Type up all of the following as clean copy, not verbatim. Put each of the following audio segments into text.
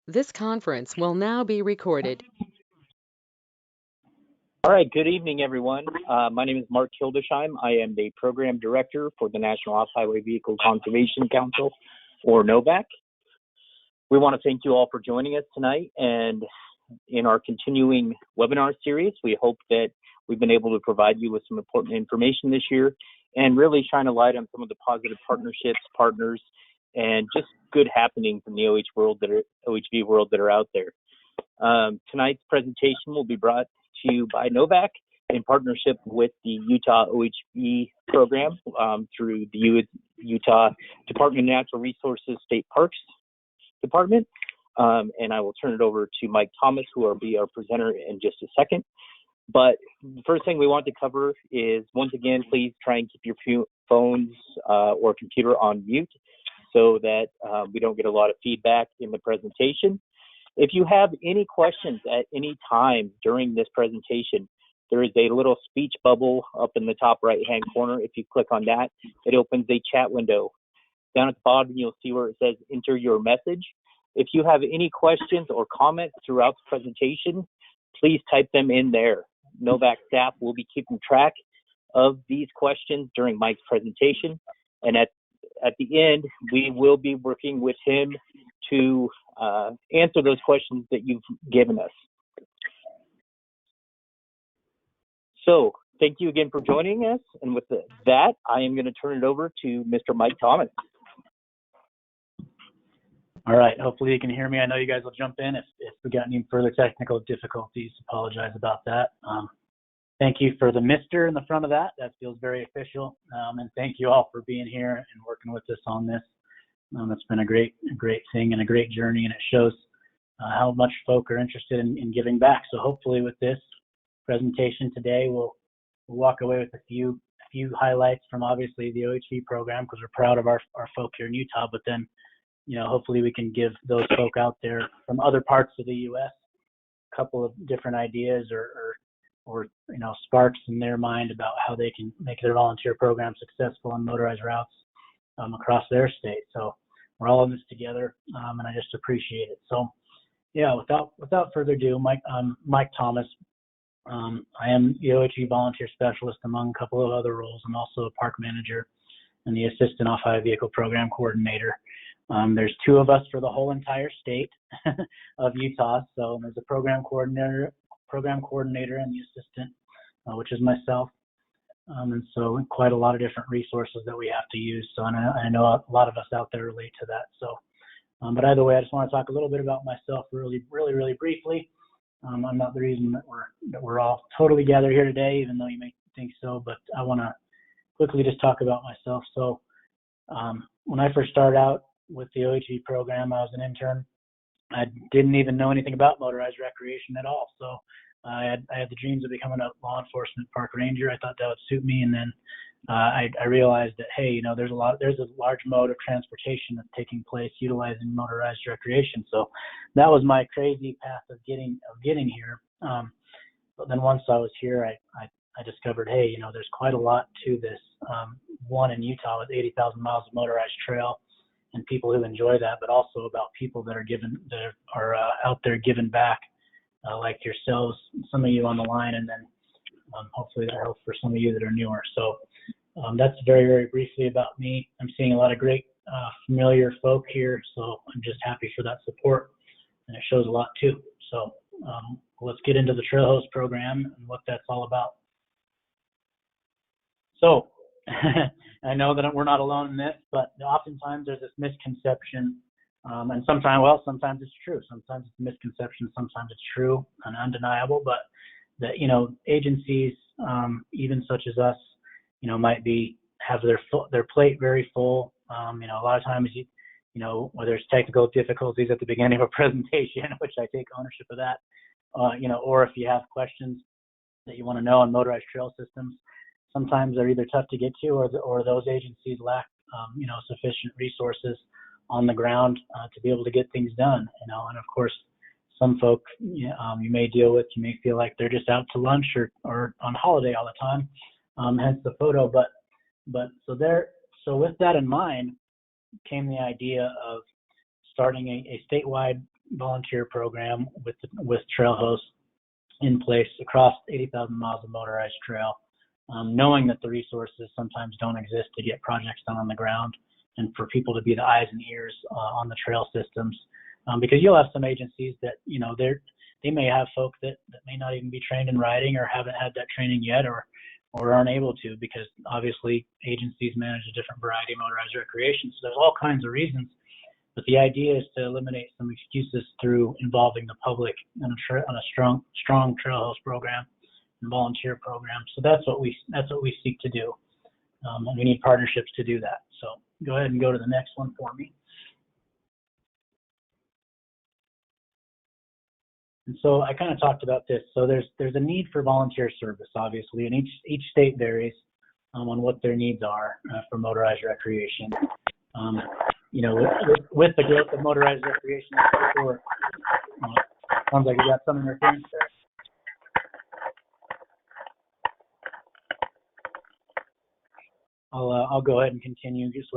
This conference will now be recorded. All right, good evening, everyone. My name is Mark Hildesheim. I am the Program Director for the National Off-Highway Vehicle Conservation Council, or NOVAC. We want to thank you all for joining us tonight, and in our continuing webinar series, we hope that we've been able to provide you with some important information this year and really shine a light on some of the positive partnerships, partners, and just good happenings in the OHV world that are out there. Tonight's presentation will be brought to you by NOVAC in partnership with the Utah OHV program through the Utah Department of Natural Resources State Parks Department. And I will turn it over to Mike Thomas, who will be our presenter in just a second. But the first thing we want to cover is, once again, please try and keep your phones or computer on mute so that we don't get a lot of feedback in the presentation. If you have any questions at any time during this presentation, there is a little speech bubble up in the top right-hand corner. If you click on that, it opens a chat window. Down at the bottom, you'll see where it says enter your message. If you have any questions or comments throughout the presentation, please type them in there. NOVAC staff will be keeping track of these questions during Mike's presentation. And at the end, we will be working with him to answer those questions that you've given us. So thank you again for joining us. And with that, I am going to turn it over to Mr. Mike Thomas. All right, hopefully you can hear me. I know you guys will jump in if we got any further technical difficulties. Apologize about that. Thank you for the Mr. in the front of that. That feels very official. And thank you all for being here and working with us on this. It's been a great thing and a great journey, and it shows how much folk are interested in giving back. So hopefully with this presentation today, we'll walk away with a few highlights from obviously the OHV program, because we're proud of our folk here in Utah, but then hopefully we can give those folk out there from other parts of the U.S. a couple of different ideas or sparks in their mind about how they can make their volunteer program successful on motorized routes across their state. So we're all in this together, and I just appreciate it. So yeah, without further ado, Mike Thomas. I am the OHV volunteer specialist among a couple of other roles. I'm also a park manager and the assistant off-highway vehicle program coordinator. There's two of us for the whole entire state of Utah. So there's a program coordinator and the assistant, which is myself. And so quite a lot of different resources that we have to use. So I know a lot of us out there relate to that. So, but either way, I just want to talk a little bit about myself really briefly. I'm not the reason that we're all totally gathered here today, even though you may think so, but I want to quickly just talk about myself. So when I first started out with the OHV program, I was an intern. I didn't even know anything about motorized recreation at all. So I had the dreams of becoming a law enforcement park ranger. I thought that would suit me. And then I realized that, hey, there's a large mode of transportation that's taking place utilizing motorized recreation. So that was my crazy path of getting here. But then once I was here, I discovered, hey, there's quite a lot to this. One in Utah with 80,000 miles of motorized trail and people who enjoy that, but also about people that are out there giving back, like yourselves, some of you on the line, and then hopefully that helps for some of you that are newer. So that's very briefly about me. I'm seeing a lot of great familiar folk here, so I'm just happy for that support, and it shows a lot too. So let's get into the Trail Host program and what that's all about. So I know that we're not alone in this, but oftentimes there's this misconception, and sometimes it's true. Sometimes it's a misconception, sometimes it's true and undeniable, but that, agencies, even such as us, might have their plate very full. A lot of times, whether it's technical difficulties at the beginning of a presentation, which I take ownership of that, or if you have questions that you want to know on motorized trail systems, sometimes they're either tough to get to, or those agencies lack, sufficient resources on the ground to be able to get things done. And of course, some folk you may deal with, you may feel like they're just out to lunch or on holiday all the time, hence the photo. But so with that in mind came the idea of starting a statewide volunteer program with trail hosts in place across 80,000 miles of motorized trail, knowing that the resources sometimes don't exist to get projects done on the ground, and for people to be the eyes and ears on the trail systems. Because you'll have some agencies that, they may have folk that may not even be trained in riding or haven't had that training yet, or aren't able to, because obviously agencies manage a different variety of motorized recreation. So there's all kinds of reasons. But the idea is to eliminate some excuses through involving the public on a strong trail host program and volunteer program. So that's what we seek to do, and we need partnerships to do that. So go ahead and go to the next one for me. And so I kind of talked about this. So there's a need for volunteer service, obviously, and each state varies on what their needs are for motorized recreation. With the growth of motorized recreation, sounds like you got some interference there. I'll go ahead and continue. Just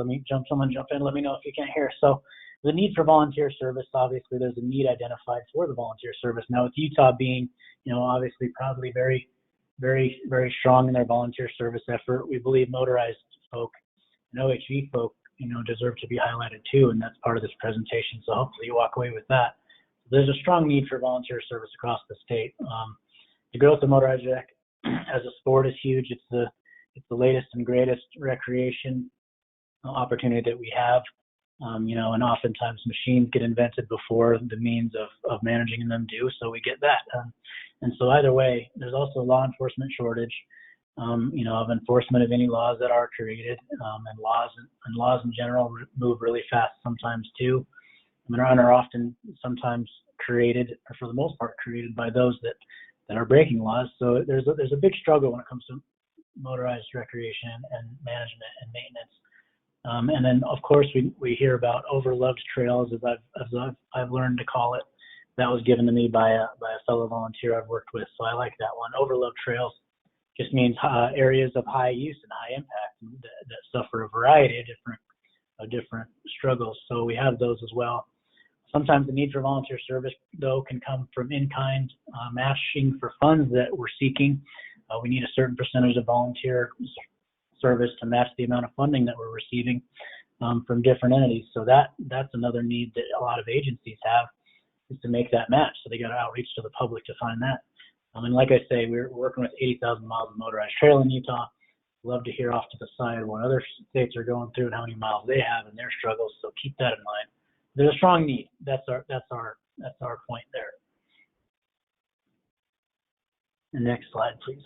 someone jump in. Let me know if you can't hear. So the need for volunteer service, obviously, there's a need identified for the volunteer service. Now, with Utah being, obviously probably very, very, very strong in their volunteer service effort, we believe motorized folk and OHV folk, deserve to be highlighted too, and that's part of this presentation. So hopefully you walk away with that. There's a strong need for volunteer service across the state. The growth of motorized rec as a sport is huge. It's the latest and greatest recreation opportunity that we have. And oftentimes machines get invented before the means of managing them do, so we get that. And so either way, there's also a law enforcement shortage, of enforcement of any laws that are created, and laws in general move really fast sometimes too. And are often sometimes created, or for the most part created, by those that are breaking laws. So there's a big struggle when it comes to motorized recreation and management and maintenance. And then, of course, we hear about overloved trails, as I've learned to call it. That was given to me by a fellow volunteer I've worked with, so I like that one. Overloved trails just means areas of high use and high impact that suffer a variety of different struggles. So we have those as well. Sometimes the need for volunteer service, though, can come from in-kind matching for funds that we're seeking. We need a certain percentage of volunteer service to match the amount of funding that we're receiving from different entities. So that's another need that a lot of agencies have, is to make that match. So they got to outreach to the public to find that. And like I say, we're working with 80,000 miles of motorized trail in Utah. Love to hear off to the side what other states are going through and how many miles they have and their struggles. So keep that in mind. There's a strong need. That's our point there. The next slide, please.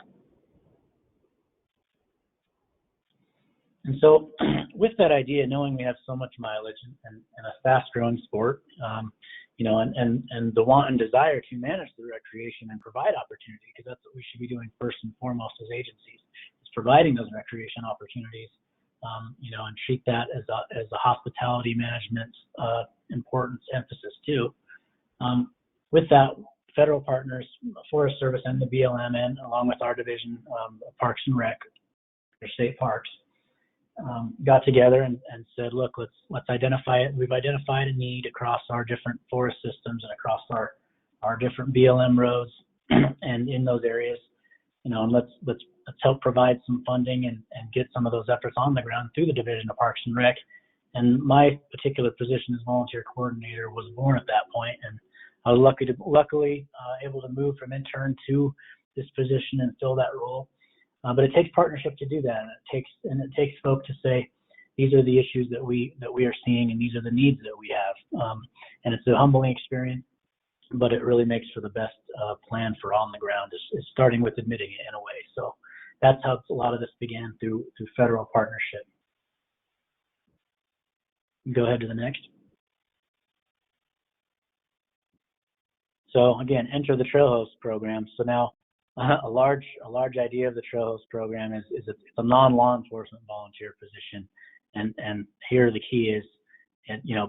And so with that idea, knowing we have so much mileage and a fast-growing sport, and the want and desire to manage the recreation and provide opportunity, because that's what we should be doing first and foremost as agencies, is providing those recreation opportunities, and treat that as a hospitality management importance emphasis too. With that, federal partners, Forest Service and the BLM, along with our division, Parks and Rec, or state parks, got together and said, look, let's identify it. We've identified a need across our different forest systems and across our different BLM roads and in those areas, and let's help provide some funding and get some of those efforts on the ground through the Division of Parks and Rec. And my particular position as volunteer coordinator was born at that point, and I was luckily able to move from intern to this position and fill that role. But it takes partnership to do that, and it takes folk to say, these are the issues that we are seeing, and these are the needs that we have. And it's a humbling experience, but it really makes for the best plan for on the ground, is starting with admitting it in a way. So that's how a lot of this began, through federal partnership. Go ahead to the next. So again, enter the Trail Host program. So now a large idea of the Trail Host program is it's a non-law enforcement volunteer position, and here the key is,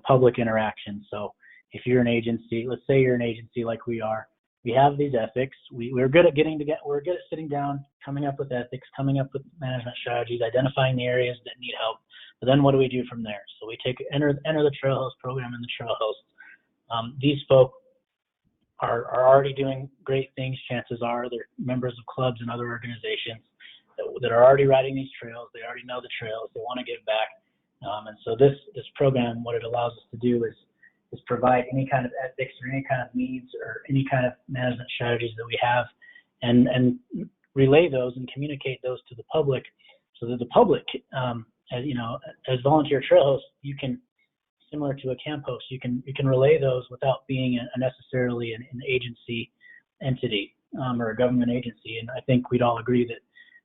public interaction. So if you're an agency, let's say you're an agency like we are, we have these ethics. We're good at we're good at sitting down, coming up with ethics, coming up with management strategies, identifying the areas that need help, So then what do we do from there? So we enter the trail host program in the trail host. These folk are already doing great things. Chances are they're members of clubs and other organizations that are already riding these trails. They already know the trails. They want to give back. And so this program, what it allows us to do is provide any kind of ethics or any kind of needs or any kind of management strategies that we have, and relay those and communicate those to the public, so that the public, as volunteer trail hosts, you can, similar to a camp host, you can relay those without being necessarily an agency entity or a government agency. And I think we'd all agree that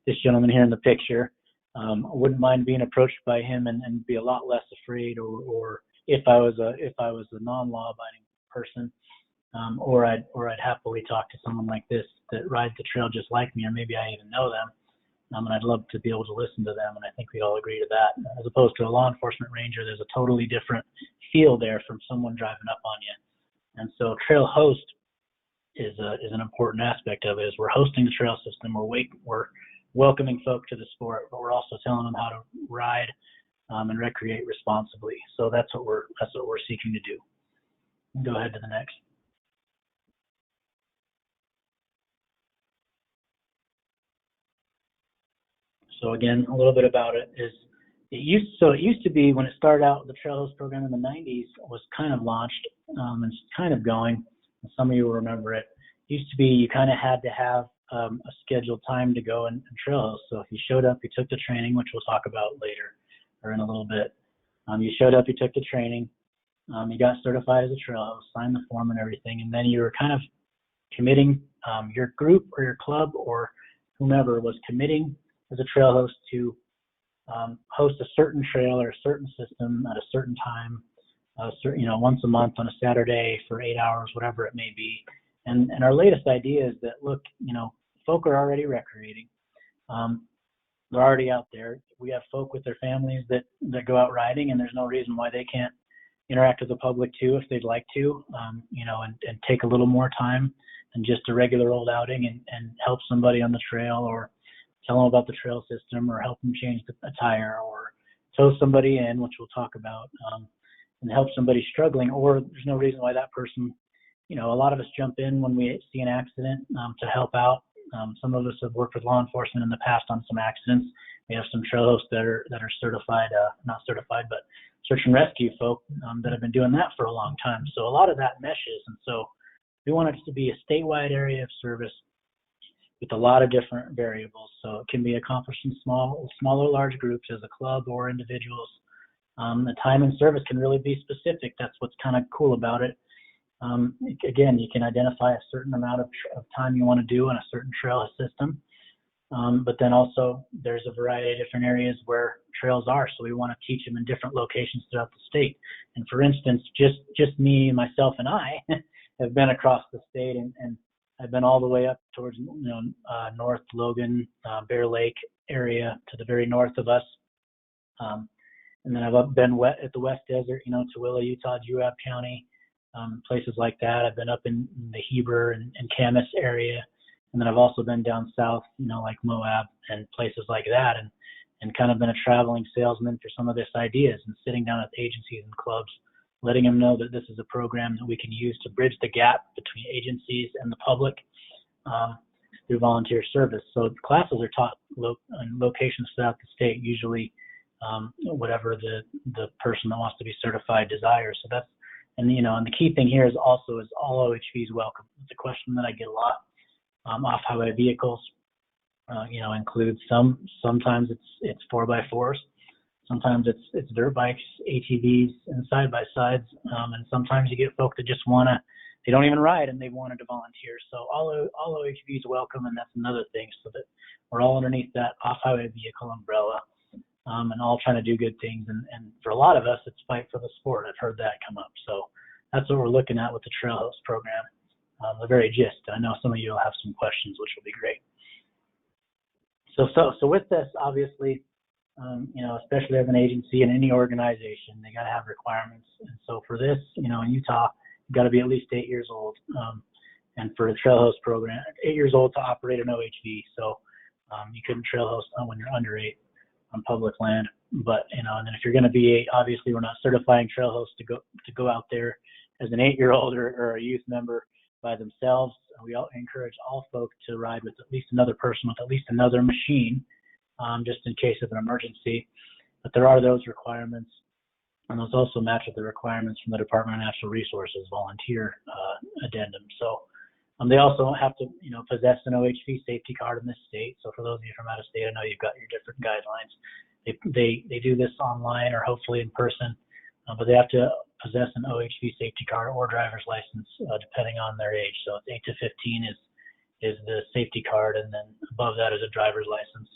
this gentleman here in the picture, I wouldn't mind being approached by him and be a lot less afraid, or if I was a non-law abiding person, or I'd happily talk to someone like this that rides the trail just like me, or maybe I even know them. And I'd love to be able to listen to them, and I think we'd all agree to that. As opposed to a law enforcement ranger, there's a totally different feel there from someone driving up on you. And so trail host is an important aspect of it. Is we're hosting the trail system, we're welcoming folk to the sport, but we're also telling them how to ride and recreate responsibly. So that's what we're seeking to do. Go ahead to the next. So again, a little bit about it is it used to be, when it started out, the trail host program in the 90s was kind of launched and kind of going. And some of you will remember it. It used to be you kind of had to have a scheduled time to go and trail host. So if you showed up, you took the training, which we'll talk about later or in a little bit. You showed up, you took the training, you got certified as a trail host, signed the form and everything, and then you were kind of committing, your group or your club or whomever was committing as a trail host to host a certain trail or a certain system at a certain time, once a month on a Saturday for 8 hours, whatever it may be. And our latest idea is that, look, folk are already recreating. They're already out there. We have folk with their families that go out riding, and there's no reason why they can't interact with the public too if they'd like to, and take a little more time than just a regular old outing and help somebody on the trail, or tell them about the trail system, or help them change a tire, or tow somebody in, which we'll talk about, and help somebody struggling. Or there's no reason why that person, a lot of us jump in when we see an accident to help out. Some of us have worked with law enforcement in the past on some accidents. We have some trail hosts that are certified, not certified, but search and rescue folk that have been doing that for a long time. So a lot of that meshes. And so we want it to be a statewide area of service with a lot of different variables. So it can be accomplished in small or large groups as a club or individuals. The time and service can really be specific. That's what's kind of cool about it. Again, you can identify a certain amount of time you want to do in a certain trail system. But then also there's a variety of different areas where trails are. So we want to teach them in different locations throughout the state. And for instance, just me, myself, and I have been across the state, and I've been all the way up towards, North Logan, Bear Lake area to the very north of us. And then I've been at the West Desert, Tooele, Utah, Juab County, places like that. I've been up in the Heber and Camas area. And then I've also been down south, like Moab and places like that, and kind of been a traveling salesman for some of this ideas, and sitting down at agencies and clubs, letting them know that this is a program that we can use to bridge the gap between agencies and the public through volunteer service. So classes are taught in locations throughout the state, usually whatever the person that wants to be certified desires. So that's, and the key thing here is all OHVs welcome. It's a question that I get a lot. Off-highway vehicles, include sometimes it's 4x4s, sometimes it's dirt bikes, ATVs, and side-by-sides, and sometimes you get folk that just they don't even ride and they wanted to volunteer. So all OHVs welcome, and that's another thing, so that we're all underneath that off-highway vehicle umbrella, and all trying to do good things. And for a lot of us, it's fight for the sport. I've heard that come up. So that's what we're looking at with the Trail Host program. The very gist. I know some of you will have some questions, which will be great. So with this, obviously, especially as an agency and any organization, they got to have requirements. And so for this, in Utah, you got to be at least 8 years old. And for the Trail Host program, 8 years old to operate an OHV. So you couldn't trail host when you're under 8. public land. But and then if you're going to be obviously we're not certifying trail hosts to go out there as an 8-year-old or a youth member by themselves. We all encourage all folks to ride with at least another person, with at least another machine, just in case of an emergency. But there are those requirements, and those also match with the requirements from the Department of Natural Resources volunteer addendum. So they also have to, possess an OHV safety card in this state. So for those of you from out of state, I know you've got your different guidelines. They do this online or hopefully in person, but they have to possess an OHV safety card or driver's license, depending on their age. So it's 8 to 15 is the safety card, and then above that is a driver's license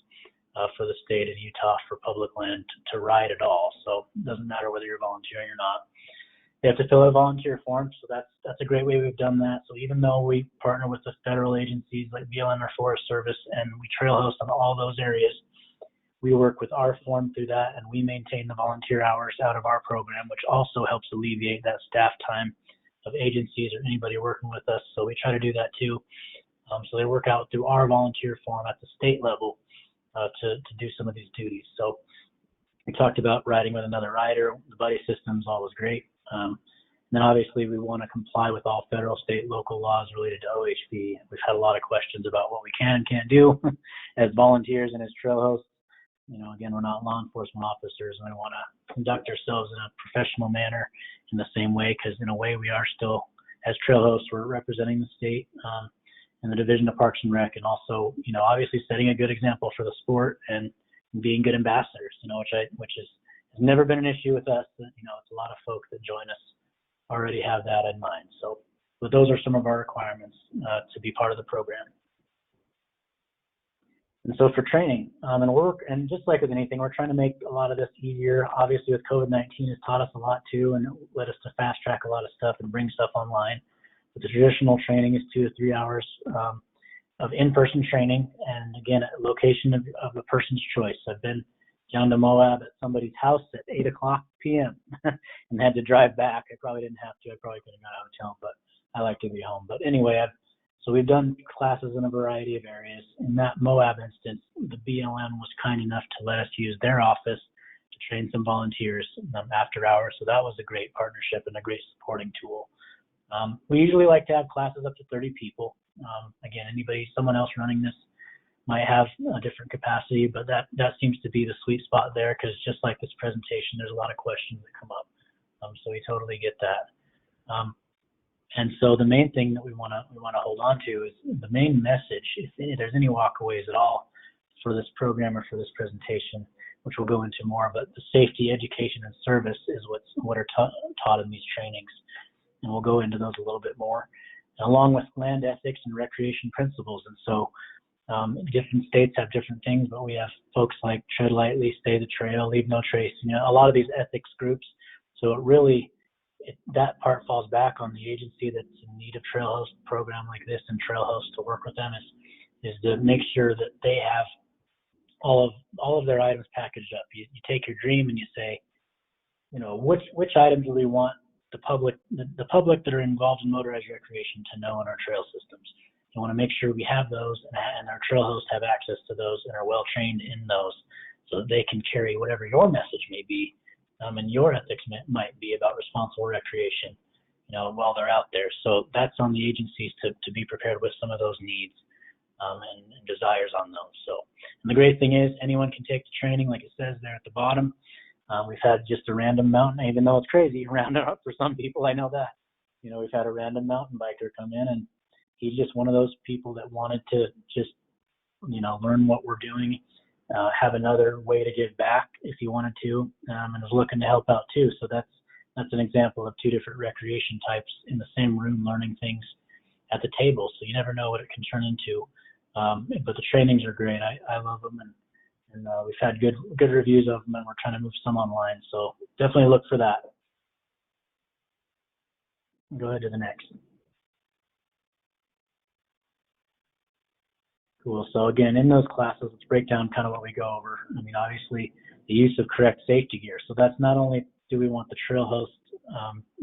for the state of Utah for public land to ride at all. So it doesn't matter whether you're volunteering or not. They have to fill out a volunteer form, so that's a great way we've done that. So even though we partner with the federal agencies like BLM or Forest Service, and we trail host on all those areas, we work with our form through that, and we maintain the volunteer hours out of our program, which also helps alleviate that staff time of agencies or anybody working with us. So we try to do that too. So they work out through our volunteer form at the state level to do some of these duties. So we talked about riding with another rider. The buddy system is always great. And then obviously we want to comply with all federal, state, local laws related to OHV. We've had a lot of questions about what we can and can't do as volunteers and as trail hosts. Again, we're not law enforcement officers, and we want to conduct ourselves in a professional manner in the same way, because in a way we are still, as trail hosts, we're representing the state and the Division of Parks and Rec, and also, obviously setting a good example for the sport and being good ambassadors, which has never been an issue with us. It's a lot of folks that join us already have that in mind. So, but those are some of our requirements to be part of the program. And so for training, and just like with anything, we're trying to make a lot of this easier. Obviously, with COVID-19, it's taught us a lot too, and it led us to fast track a lot of stuff and bring stuff online. But the traditional training is 2 to 3 hours of in-person training, and again, a location of a person's choice. I've been down to Moab at somebody's house at 8:00 p.m. and had to drive back. I probably didn't have to. I probably could have got a hotel, but I like to be home. But anyway, so we've done classes in a variety of areas. In that Moab instance, the BLM was kind enough to let us use their office to train some volunteers after hours. So that was a great partnership and a great supporting tool. We usually like to have classes up to 30 people. Again, someone else running this might have a different capacity, but that seems to be the sweet spot there, because just like this presentation, there's a lot of questions that come up. So we totally get that. And so the main thing that we want to hold on to is the main message, if there's any walkaways at all for this program or for this presentation, which we'll go into more, but the safety, education, and service is what are taught in these trainings. And we'll go into those a little bit more, along with land ethics and recreation principles. And so different states have different things, but we have folks like tread lightly, stay the trail, leave no trace, a lot of these ethics groups. So that part falls back on the agency that's in need of trail host program like this and trail hosts to work with them is to make sure that they have all of their items packaged up. You take your dream and you say, which items do we want the public that are involved in motorized recreation to know in our trail systems? You want to make sure we have those and our trail hosts have access to those and are well trained in those, so that they can carry whatever your message may be. And your ethics might be about responsible recreation, while they're out there. So that's on the agencies to be prepared with some of those needs and desires on those. So, and the great thing is anyone can take the training, like it says there at the bottom. We've had just a random mountain, even though it's crazy, rounded up for some people. I know that. We've had a random mountain biker come in, and he's just one of those people that wanted to just, learn what we're doing. Have another way to give back if he wanted to, and was looking to help out too. So that's an example of 2 different recreation types in the same room learning things at the table. So you never know what it can turn into. But the trainings are great. I love them, and we've had good reviews of them, and we're trying to move some online. So definitely look for that. Go ahead to the next. Cool. So again, in those classes, let's break down kind of what we go over. Obviously, the use of correct safety gear. So that's not only do we want the trail hosts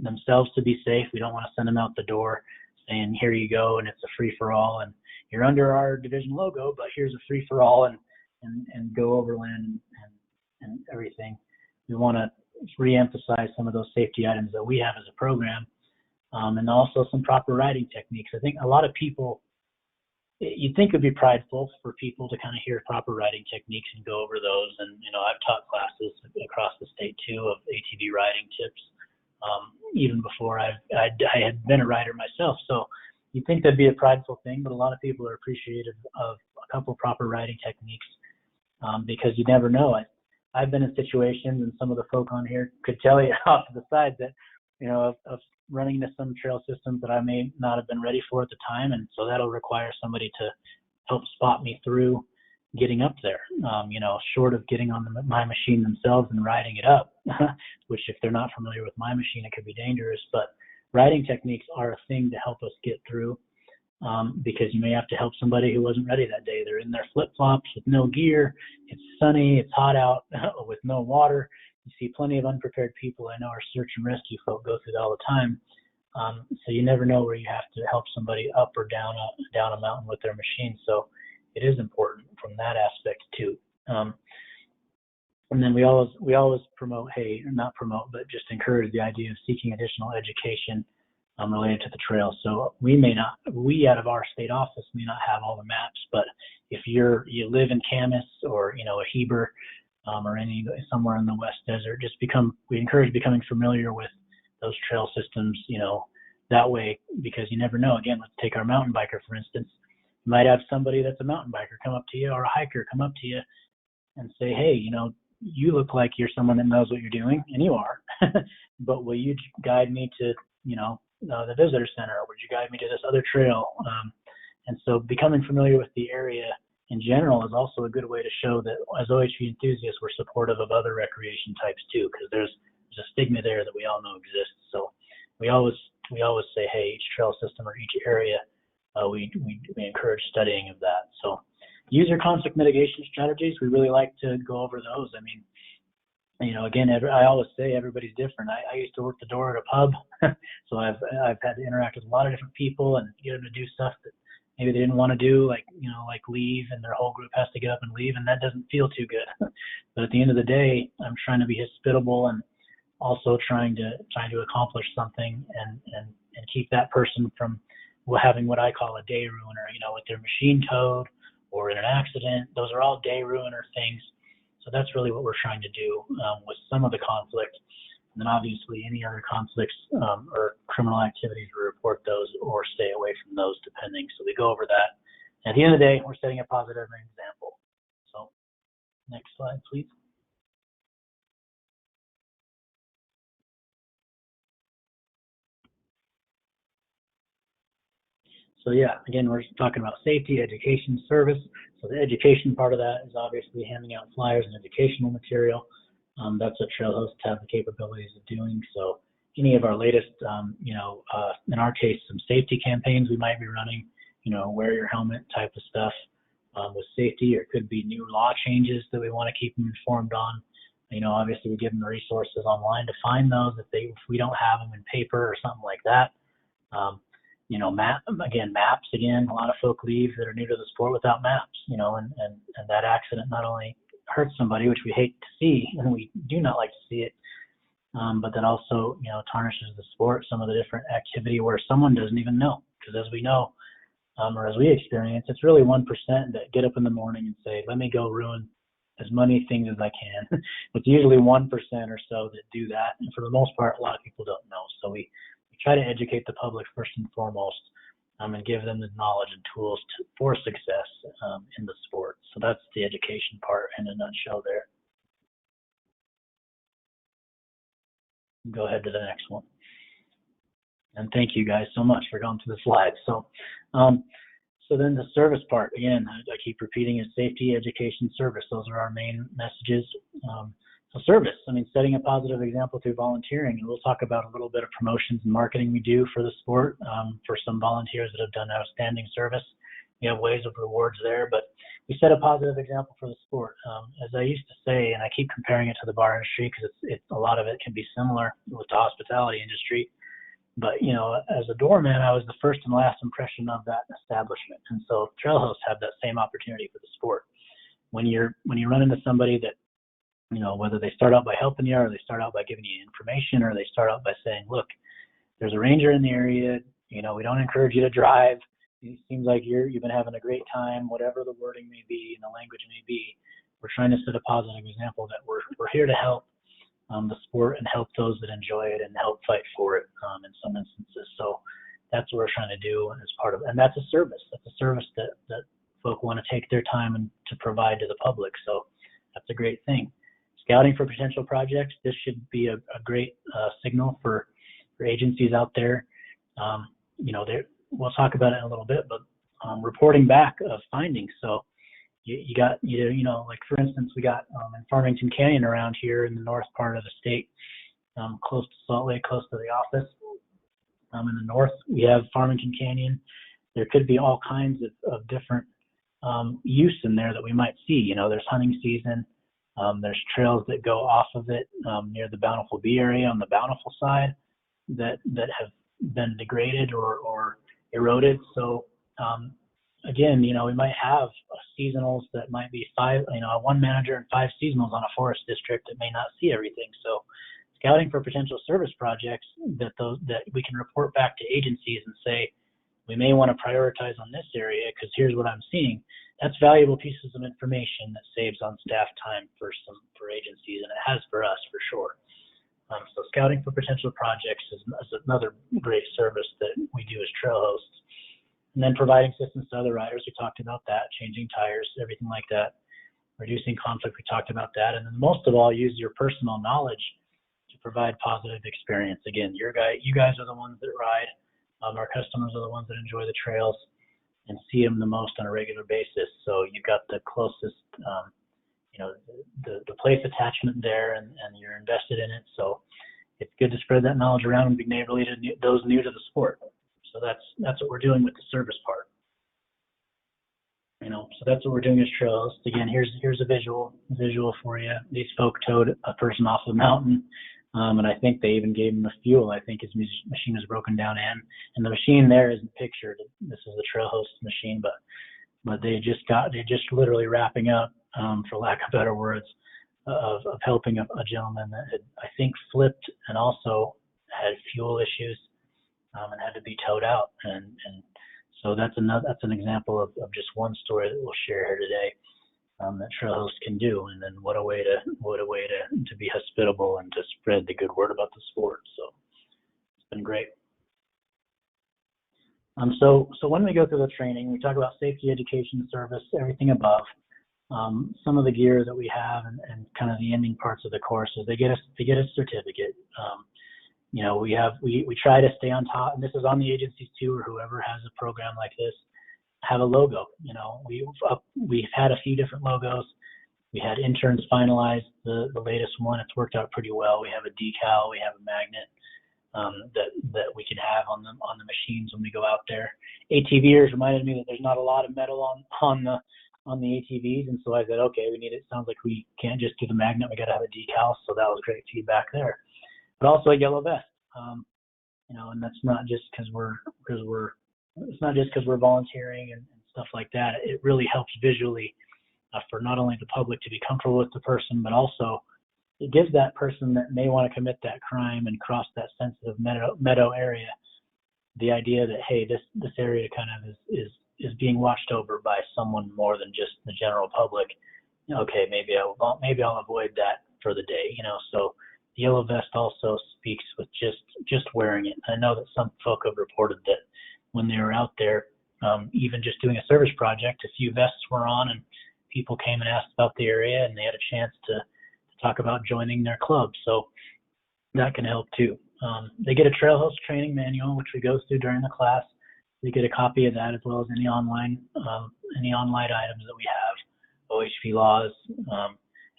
themselves to be safe, we don't want to send them out the door saying, here you go, and it's a free-for-all, and you're under our division logo, but here's a free-for-all, and go overland and and everything, we want to reemphasize some of those safety items that we have as a program, and also some proper riding techniques. I think a lot of people, you'd think it'd be prideful for people to kind of hear proper riding techniques and go over those. And, I've taught classes across the state too of ATV riding tips, even before I had been a rider myself. So you'd think that'd be a prideful thing, but a lot of people are appreciative of a couple proper riding techniques, because you never know. I've been in situations, and some of the folk on here could tell you off to the side that, of running into some trail systems that I may not have been ready for at the time. And so that'll require somebody to help spot me through getting up there, short of getting on my machine themselves and riding it up, which if they're not familiar with my machine, it could be dangerous. But riding techniques are a thing to help us get through, because you may have to help somebody who wasn't ready that day. They're in their flip-flops with no gear. It's sunny. It's hot out with no water. You see plenty of unprepared people. I know our search and rescue folk go through that all the time. So you never know where you have to help somebody up or down a mountain with their machine. So it is important from that aspect too. And then we always promote, not promote, but just encourage the idea of seeking additional education related to the trail. So we out of our state office may not have all the maps, but if you live in Camas or a Heber, or somewhere in the West Desert, we encourage becoming familiar with those trail systems, that way, because you never know. Again, let's take our mountain biker, for instance. You might have somebody that's a mountain biker come up to you, or a hiker come up to you and say, hey, you look like you're someone that knows what you're doing, and you are, but will you guide me to, the visitor center, or would you guide me to this other trail? And so becoming familiar with the area in general is also a good way to show that as OHV enthusiasts, we're supportive of other recreation types too, because there's a stigma there that we all know exists. So we always say, hey, each trail system or each area, we encourage studying of that. So user conflict mitigation strategies, we really like to go over those. I mean, again, I always say everybody's different. I used to work the door at a pub, so I've had to interact with a lot of different people and get them to do stuff that maybe they didn't want to do, like leave, and their whole group has to get up and leave, and that doesn't feel too good. But at the end of the day, I'm trying to be hospitable and also trying to accomplish something and keep that person from having what I call a day ruiner, with their machine towed or in an accident. Those are all day ruiner things. So that's really what we're trying to do with some of the conflict. And then obviously any other conflicts or criminal activities, we report those or stay away from those depending. So we go over that. At the end of the day, we're setting a positive example. So next slide, please. So yeah, again, we're talking about safety, education, service. So the education part of that is obviously handing out flyers and educational material. That's what trail hosts have the capabilities of doing. So any of our latest, in our case, some safety campaigns we might be running, wear your helmet type of stuff with safety, or it could be new law changes that we want to keep them informed on. Obviously we give them the resources online to find those if we don't have them in paper or something like that. Maps again, a lot of folk leave that are new to the sport without maps, and that accident not only hurts somebody, which we hate to see, and we do not like to see it, but that also, tarnishes the sport, some of the different activity where someone doesn't even know, because as we know, or as we experience, it's really 1% that get up in the morning and say, let me go ruin as many things as I can. It's usually 1% or so that do that, and for the most part, a lot of people don't know. So we try to educate the public first and foremost, and give them the knowledge and tools for success in the sport. So that's the education part in a nutshell there. Go ahead to the next one. And thank you guys so much for going through the slides. So then the service part, again, I keep repeating, is safety, education, service. Those are our main messages. So service, setting a positive example through volunteering. And we'll talk about a little bit of promotions and marketing we do for the sport for some volunteers that have done outstanding service. We have ways of rewards there, but we set a positive example for the sport. As I used to say, and I keep comparing it to the bar industry because a lot of it can be similar with the hospitality industry. But, as a doorman, I was the first and last impression of that establishment. And so trail hosts have that same opportunity for the sport. When you run into somebody that whether they start out by helping you or they start out by giving you information or they start out by saying, look, there's a ranger in the area, we don't encourage you to drive. It seems like you've been having a great time, whatever the wording may be and the language may be. We're trying to set a positive example that we're here to help the sport and help those that enjoy it and help fight for it in some instances. So that's what we're trying to do as part of it. And that's a service. That's a service that folk want to take their time and to provide to the public. So that's a great thing. Scouting for potential projects. This should be a great signal for agencies out there. We'll talk about it in a little bit, but reporting back of findings. So you got, like for instance, we got in Farmington Canyon around here in the north part of the state, close to Salt Lake, close to the office. In the north, we have Farmington Canyon. There could be all kinds of different use in there that we might see. There's hunting season. There's trails that go off of it near the Bountiful Bee area on the Bountiful side that have been degraded or eroded. So again, we might have seasonals that might be one manager and 5 seasonals on a forest district that may not see everything. So scouting for potential service projects that we can report back to agencies and say, we may want to prioritize on this area because here's what I'm seeing. That's valuable pieces of information that saves on staff time for agencies, and it has for us for sure. So scouting for potential projects is another great service that we do as trail hosts. And then providing assistance to other riders, we talked about that, changing tires, everything like that. Reducing conflict, we talked about that. And then most of all, use your personal knowledge to provide positive experience. Again, you guys are the ones that ride. Our customers are the ones that enjoy the trails and see them the most on a regular basis. So you've got the closest, the place attachment there, and you're invested in it. So it's good to spread that knowledge around and be neighborly to those new to the sport. So that's what we're doing with the service part. So that's what we're doing as trail hosts. Again, here's a visual for you. These folk towed a person off the mountain, and I think they even gave him the fuel. I think his machine was broken down, and the machine there isn't pictured. This is the trail host machine, but they just literally wrapping up, for lack of better words, of helping a gentleman that had, I think, flipped and also had fuel issues. And had to be towed out, and so that's an example of just one story that we'll share here today that trail hosts can do. And then what a way to be hospitable and to spread the good word about the sport. So it's been great. So when we go through the training, we talk about safety, education, service, everything above. Some of the gear that we have and kind of the ending parts of the course is they get a certificate. We try to stay on top, and this is on the agencies too, or whoever has a program like this, have a logo. We've had a few different logos. We had interns finalize the latest one. It's worked out pretty well. We have a decal, we have a magnet that we can have on the machines when we go out there. ATVers reminded me that there's not a lot of metal on the ATVs, and so I said, okay, it sounds like we can't just do the magnet. We got to have a decal. So that was great feedback there. But also a yellow vest, and that's not just because we're volunteering and stuff like that. It really helps visually for not only the public to be comfortable with the person, but also it gives that person that may want to commit that crime and cross that sensitive meadow area the idea that, hey, this area kind of is being watched over by someone more than just the general public. Okay, maybe I'll avoid that for the day. So. The yellow vest also speaks with just wearing it. I know that some folk have reported that when they were out there, even just doing a service project, a few vests were on and people came and asked about the area and they had a chance to talk about joining their club. So that can help too. They get a trail host training manual, which we go through during the class. They get a copy of that as well as any online items that we have, OHV laws,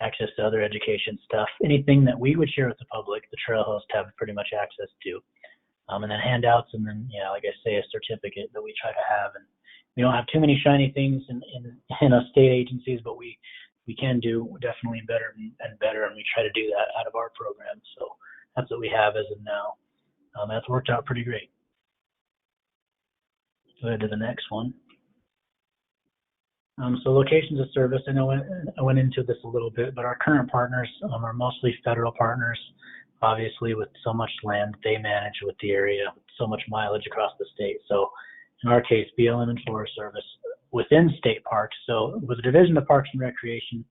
access to other education stuff, anything that we would share with the public, the trail hosts have pretty much access to. And then handouts, and then, like I say, a certificate that we try to have. And we don't have too many shiny things in our state agencies, but we can do definitely better and better, and we try to do that out of our program. So that's what we have as of now. That's worked out pretty great. Go ahead to the next one. So locations of service, I know I went into this a little bit, but our current partners are mostly federal partners, obviously with so much land they manage with the area, so much mileage across the state. So in our case, BLM and Forest Service within state parks. So with the Division of Parks and Recreation,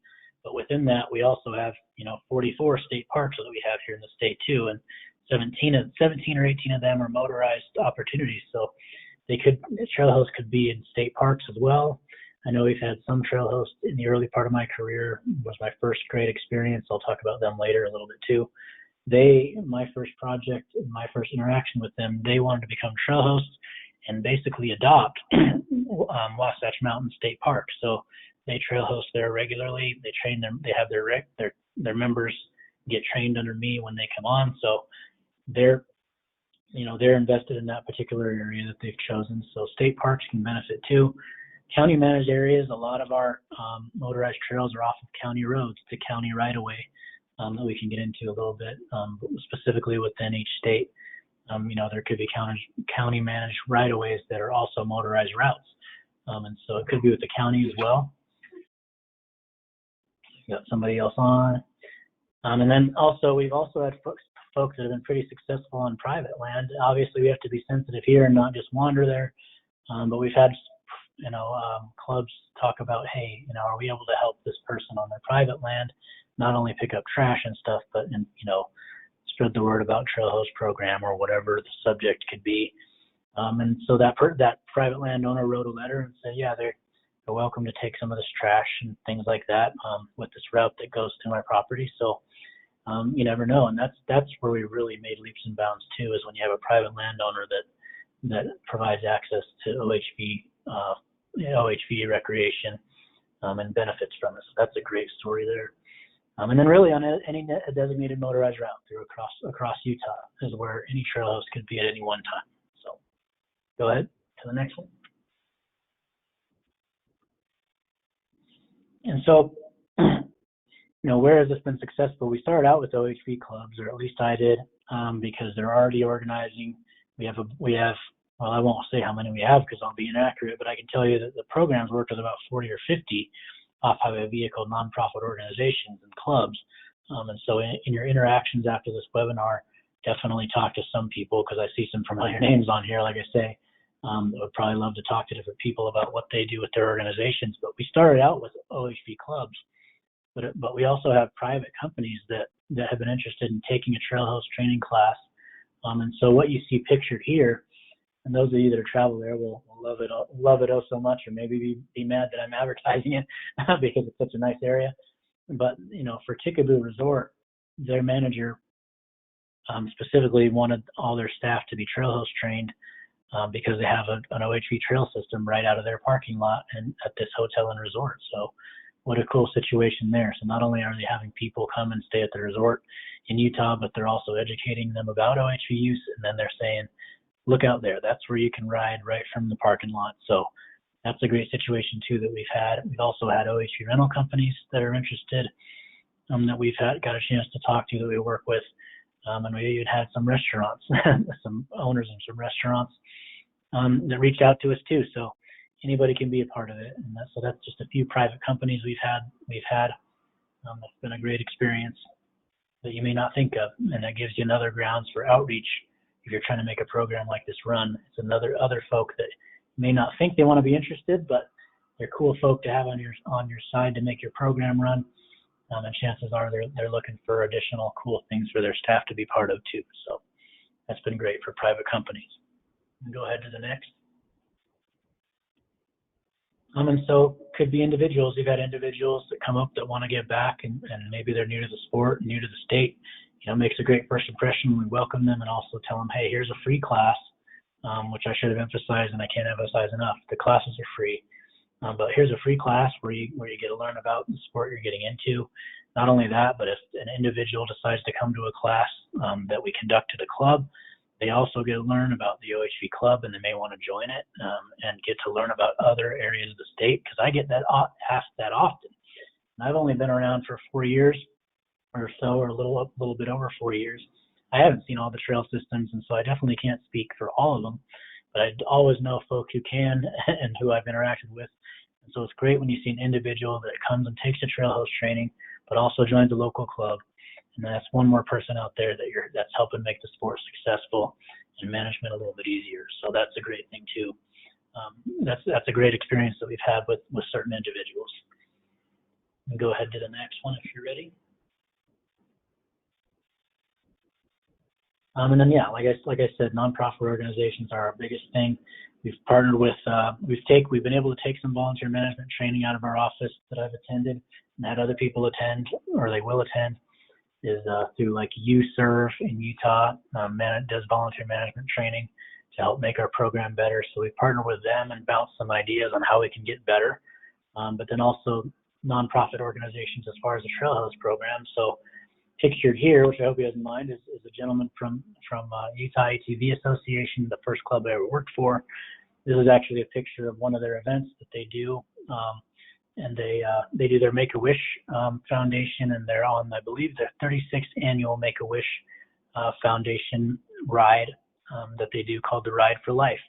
but within that, we also have, 44 state parks that we have here in the state too, and 17 or 18 of them are motorized opportunities. So trail hosts could be in state parks as well. I know we've had some trail hosts in the early part of my career. It was my first great experience. I'll talk about them later a little bit too. My first project, my first interaction with them, they wanted to become trail hosts and basically adopt Wasatch Mountain State Park. So they trail host there regularly. They train them. They have their members get trained under me when they come on. So they're invested in that particular area that they've chosen. So state parks can benefit too. County managed areas, a lot of our motorized trails are off of county roads to county right of way that we can get into a little bit, specifically within each state. There could be county managed right of ways that are also motorized routes. And so it could be with the county as well. Got somebody else on. And then we've also had folks that have been pretty successful on private land. Obviously, we have to be sensitive here and not just wander there. But we've had, clubs talk about, hey, are we able to help this person on their private land, not only pick up trash and stuff, but spread the word about trail host program or whatever the subject could be. And so that private landowner wrote a letter and said, yeah, they're welcome to take some of this trash and things like that with this route that goes through my property. So you never know, and that's where we really made leaps and bounds too, is when you have a private landowner that provides access to OHV recreation and benefits from it. So that's a great story there. And then really on any designated motorized route through across Utah is where any trail host could be at any one time. So go ahead to the next one. And so, where has this been successful? We started out with OHV clubs, or at least I did, because they're already organizing. We have, well, I won't say how many we have because I'll be inaccurate, but I can tell you that the programs worked with about 40 or 50 off-highway vehicle nonprofit organizations and clubs. And so in your interactions after this webinar, definitely talk to some people, because I see some familiar names on here, like I say. I would probably love to talk to different people about what they do with their organizations. But we started out with OHV clubs, but we also have private companies that have been interested in taking a trail host training class. And so what you see pictured here, and those of you that travel there will love it oh so much, or maybe be mad that I'm advertising it because it's such a nice area. But for Tickaboo Resort, their manager specifically wanted all their staff to be trail host trained because they have an OHV trail system right out of their parking lot and at this hotel and resort. So what a cool situation there. So not only are they having people come and stay at the resort in Utah, but they're also educating them about OHV use, and then they're saying, look out there, that's where you can ride right from the parking lot. So that's a great situation too that we've had. We've also had OHV rental companies that are interested that we've got a chance to talk to, that we work with. And we even had some restaurants, some owners of some restaurants that reached out to us too. So anybody can be a part of it. And so that's just a few private companies we've had. It's been a great experience that you may not think of, and that gives you another grounds for outreach. If you're trying to make a program like this run, it's other folk that may not think they want to be interested, but they're cool folk to have on your side to make your program run. And chances are they're looking for additional cool things for their staff to be part of too. So that's been great for private companies. Go ahead to the next. And so could be individuals. You've had individuals that come up that want to give back, and maybe they're new to the sport, new to the state. Makes a great first impression. We welcome them and also tell them, hey, here's a free class, which I should have emphasized, and I can't emphasize enough. The classes are free, but here's a free class where you get to learn about the sport you're getting into. Not only that, but if an individual decides to come to a class that we conduct at a club, they also get to learn about the OHV club, and they may want to join it and get to learn about other areas of the state, because I get that asked that often. And I've only been around for 4 years or so, or a little bit over 4 years. I haven't seen all the trail systems, and so I definitely can't speak for all of them, but I always know folks who can and who I've interacted with, So it's great when you see an individual that comes and takes a trail host training, but also joins a local club. And that's one more person out there that's helping make the sport successful and management a little bit easier. So that's a great thing too. That's a great experience that we've had with certain individuals. And go ahead to the next one if you're ready. And then yeah, like I said, nonprofit organizations are our biggest thing. We've partnered with we've been able to take some volunteer management training out of our office that I've attended and had other people attend, or they will attend, is through like UServe in Utah, does volunteer management training to help make our program better. So we partner with them and bounce some ideas on how we can get better. But then also nonprofit organizations as far as the trail host program. So pictured here, which I hope you have in mind, is a gentleman from Utah ATV Association, the first club I ever worked for. This is actually a picture of one of their events that they do, and they do their Make-A-Wish Foundation, and they're on, I believe, their 36th annual Make-A-Wish Foundation ride that they do called the Ride for Life.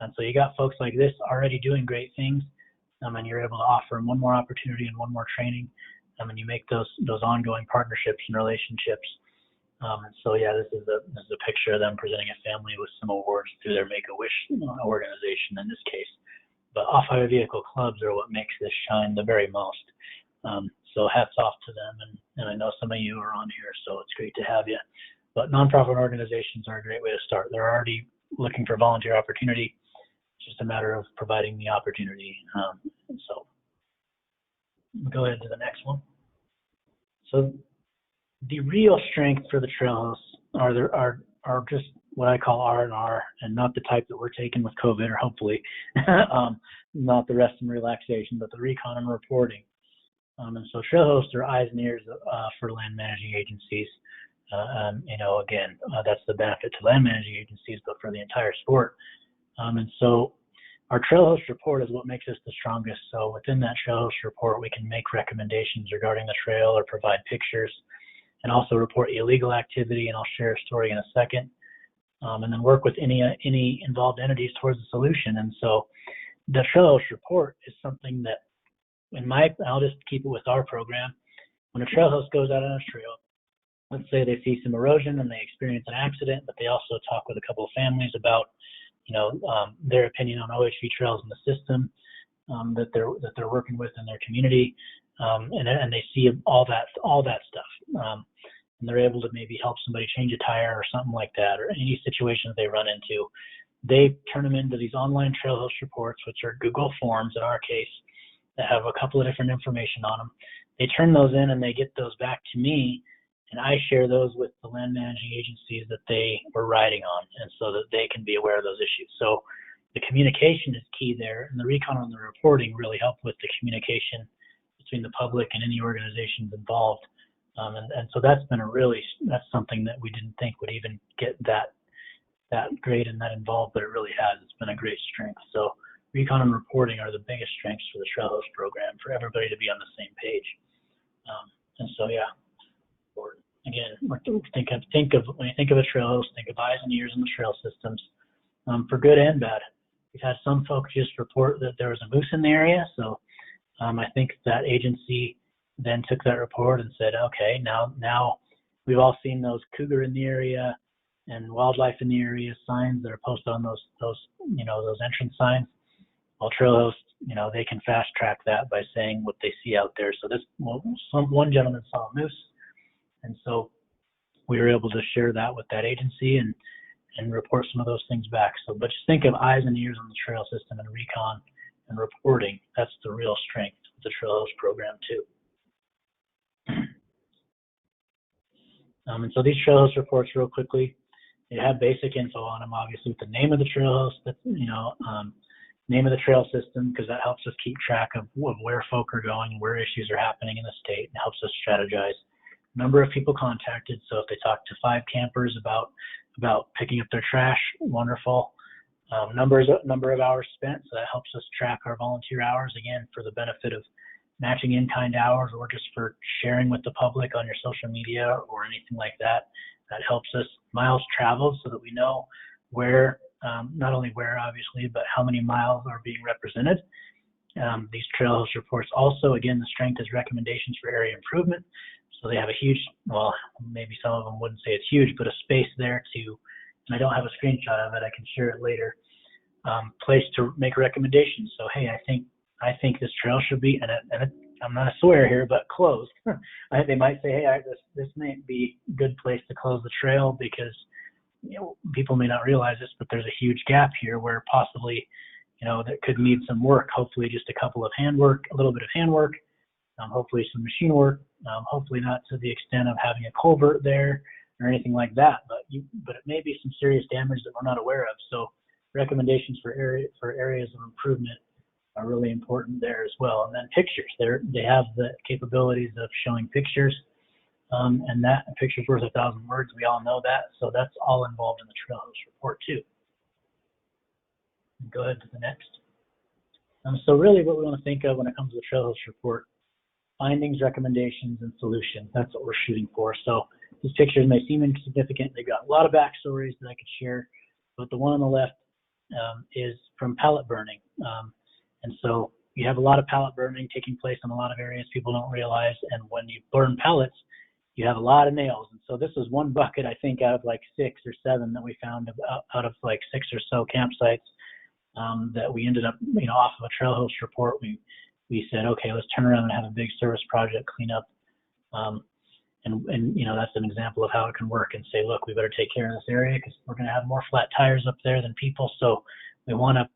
And so you got folks like this already doing great things, and you're able to offer them one more opportunity and one more training. And you make those ongoing partnerships and relationships. And so yeah, this is a picture of them presenting a family with some awards through their Make-A-Wish organization in this case. But off-highway vehicle clubs are what makes this shine the very most. So hats off to them, and I know some of you are on here, so it's great to have you. But nonprofit organizations are a great way to start. They're already looking for volunteer opportunity. It's just a matter of providing the opportunity. So go ahead to the next one. So the real strength for the trail hosts are just what I call R&R, and not the type that we're taking with COVID, or hopefully not the rest and relaxation, but the recon and reporting. And so trail hosts are eyes and ears for land managing agencies. Again, that's the benefit to land managing agencies, but for the entire sport. And so our trail host report is what makes us the strongest. So within that trail host report, we can make recommendations regarding the trail or provide pictures, and also report illegal activity, and I'll share a story in a second, and then work with any involved entities towards a solution. And so the trail host report is something that I'll just keep it with our program. When a trail host goes out on a trail, let's say they see some erosion and they experience an accident, but they also talk with a couple of families about their opinion on OHV trails in the system that they're working with in their community, and they see all that stuff, and they're able to maybe help somebody change a tire or something like that, or any situation they run into. They turn them into these online trail host reports, which are Google Forms in our case, that have a couple of different information on them. They turn those in and they get those back to me, and I share those with the land managing agencies that they were riding on, and so that they can be aware of those issues. So the communication is key there, and the recon and the reporting really help with the communication between the public and any organizations involved. And so that's something that we didn't think would even get that great and that involved, but it really has. It's been a great strength. So recon and reporting are the biggest strengths for the trail host program, for everybody to be on the same page. And so yeah. Again, when you think of a trail host, think of eyes and ears in the trail systems, for good and bad. We've had some folks just report that there was a moose in the area, so I think that agency then took that report and said, okay, now we've all seen those cougar in the area and wildlife in the area signs that are posted on those entrance signs. Well, trail hosts, they can fast track that by saying what they see out there. So one gentleman saw a moose. And so we were able to share that with that agency and report some of those things back. So, but just think of eyes and ears on the trail system and recon and reporting. That's the real strength of the trail host program too. And so these trail host reports, real quickly, they have basic info on them, obviously, with the name of the trail host, name of the trail system, because that helps us keep track of where folk are going, where issues are happening in the state, and helps us strategize. Number of people contacted. So if they talk to 5 campers about picking up their trash, wonderful. Number of hours spent. So that helps us track our volunteer hours, again, for the benefit of matching in-kind hours, or just for sharing with the public on your social media or anything like that. That helps us. Miles traveled, so that we know where, not only where obviously, but how many miles are being represented. These trail host reports also, again, the strength is recommendations for area improvement. So they have a huge, well, maybe some of them wouldn't say it's huge, but a space there to, and I don't have a screenshot of it, I can share it later, place to make recommendations. So, hey, I think this trail should be, and I'm not a swear here, but closed. They might say, hey, this may be a good place to close the trail because, people may not realize this, but there's a huge gap here where possibly, that could need some work. Hopefully just a couple of handwork, a little bit of handwork, hopefully some machine work, hopefully not to the extent of having a culvert there or anything like that, but it may be some serious damage that we're not aware of. So recommendations for areas of improvement are really important there as well. And then pictures, they have the capabilities of showing pictures, and that a picture's worth 1,000 words. We all know that, so that's all involved in the trail host report too. Go ahead to the next. So really what we want to think of when it comes to the trail host report: findings, recommendations, and solutions. That's what we're shooting for. So these pictures may seem insignificant. They've got a lot of backstories that I could share, but the one on the left is from pallet burning. And so you have a lot of pallet burning taking place in a lot of areas people don't realize. And when you burn pallets, you have a lot of nails. And so this is one bucket, I think, out of like 6 or 7 that we found out of like 6 or so campsites that we ended up, off of a trail host report. We said, okay, let's turn around and have a big service project cleanup. And that's an example of how it can work, and say, look, we better take care of this area because we're going to have more flat tires up there than people. So we want to,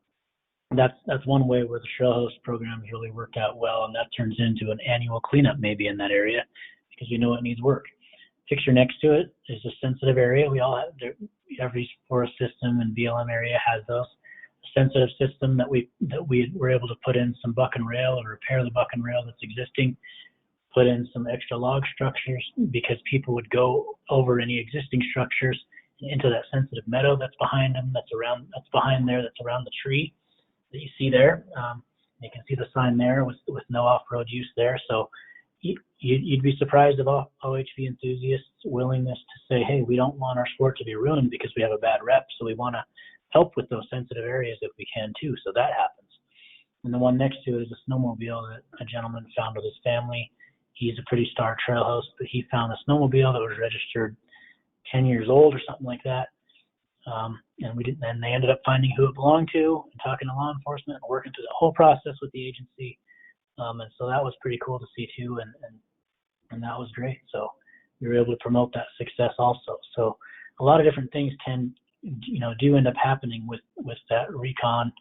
that's one way where the trail host programs really work out well, and that turns into an annual cleanup maybe in that area because it needs work. Picture next to it is a sensitive area. We all have, every forest system and BLM area has those. A sensitive system that we were able to put in some buck and rail or repair the buck and rail that's existing, put in some extra log structures because people would go over any existing structures into that sensitive meadow that's behind them, that's around the tree that you see there. You can see the sign there with no off-road use there. So you'd be surprised of OHV enthusiasts' willingness to say, hey, we don't want our sport to be ruined because we have a bad rep, so we want to help with those sensitive areas if we can too. So that happens. And the one next to it is a snowmobile that a gentleman found with his family. He's a pretty star trail host, but he found a snowmobile that was registered 10 years old or something like that. And they ended up finding who it belonged to and talking to law enforcement and working through the whole process with the agency. And so that was pretty cool to see too. And that was great. So we were able to promote that success also. So a lot of different things can, do end up happening with that recon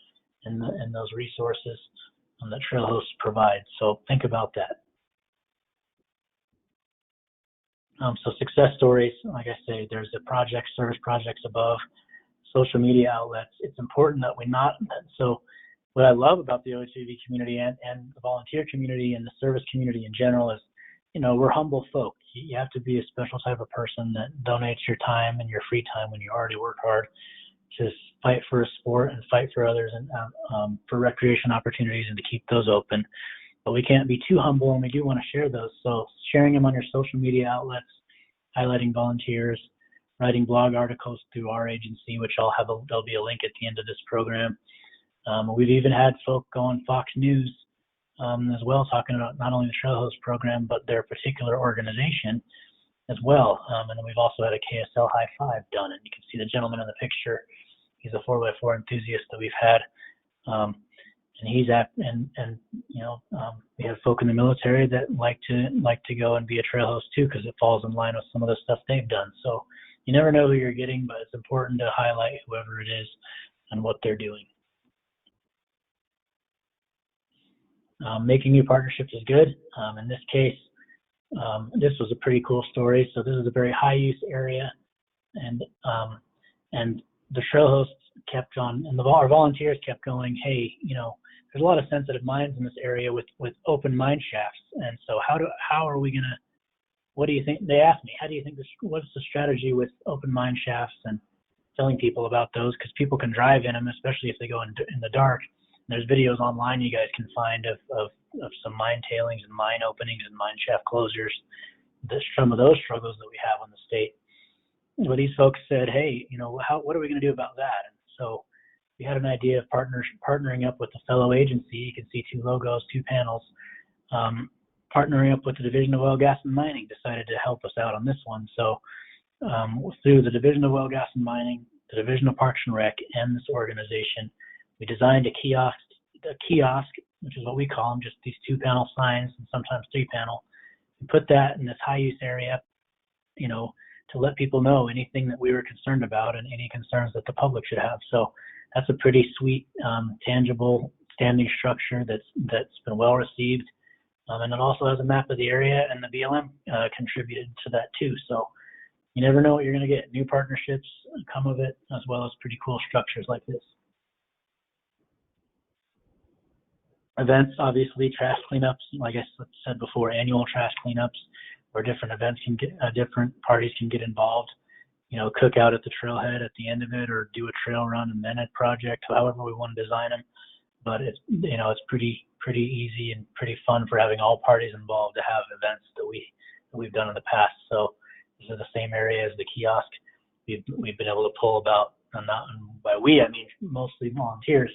and those resources that trail hosts provide. So think about that. So success stories, like I say, there's the service projects above, social media outlets. It's important that so what I love about the OHV community and the volunteer community and the service community in general is, we're humble folk. You have to be a special type of person that donates your time and your free time when you already work hard to fight for a sport and fight for others and for recreation opportunities and to keep those open. But we can't be too humble, and we do want to share those. So sharing them on your social media outlets, highlighting volunteers, writing blog articles through our agency, which there'll be a link at the end of this program. We've even had folk go on Fox News as well, talking about not only the Trail Host program, but their particular organization as well. And then we've also had a KSL High Five done, and you can see the gentleman in the picture. He's a 4x4 enthusiast that we've had. And he's we have folk in the military that like to go and be a trail host too, because it falls in line with some of the stuff they've done. So you never know who you're getting, but it's important to highlight whoever it is and what they're doing. Making new partnerships is good. In this case, this was a pretty cool story. So this is a very high use area, and the trail hosts kept on, and our volunteers kept going, hey, there's a lot of sensitive mines in this area with open mine shafts. And so how are we going to, what do you think? They asked me, what's the strategy with open mine shafts and telling people about those? Because people can drive in them, especially if they go in the dark. And there's videos online you guys can find of some mine tailings and mine openings and mine shaft closures. Some of those struggles that we have in the state. Well, these folks said, hey, what are we going to do about that? And so we had an idea of partnering up with a fellow agency. You can see 2 logos, 2 panels. Partnering up with the Division of Oil, Gas, and Mining decided to help us out on this one. So through the Division of Oil, Gas, and Mining, the Division of Parks and Rec, and this organization, we designed a kiosk, which is what we call them, just these 2-panel signs and sometimes 3-panel. We put that in this high-use area, to let people know anything that we were concerned about and any concerns that the public should have. So that's a pretty sweet, tangible standing structure that's been well received. And it also has a map of the area, and the BLM contributed to that too. So you never know what you're going to get. New partnerships come of it, as well as pretty cool structures like this. Events, obviously, trash cleanups, like I said before, annual trash cleanups, where different events different parties can get involved. Cook out at the trailhead at the end of it, or do a trail run and then a project, however we want to design them. But it's pretty easy and pretty fun for having all parties involved to have events that we've done in the past. So this is the same area as the kiosk. We've been able to pull about, and by we I mean mostly volunteers,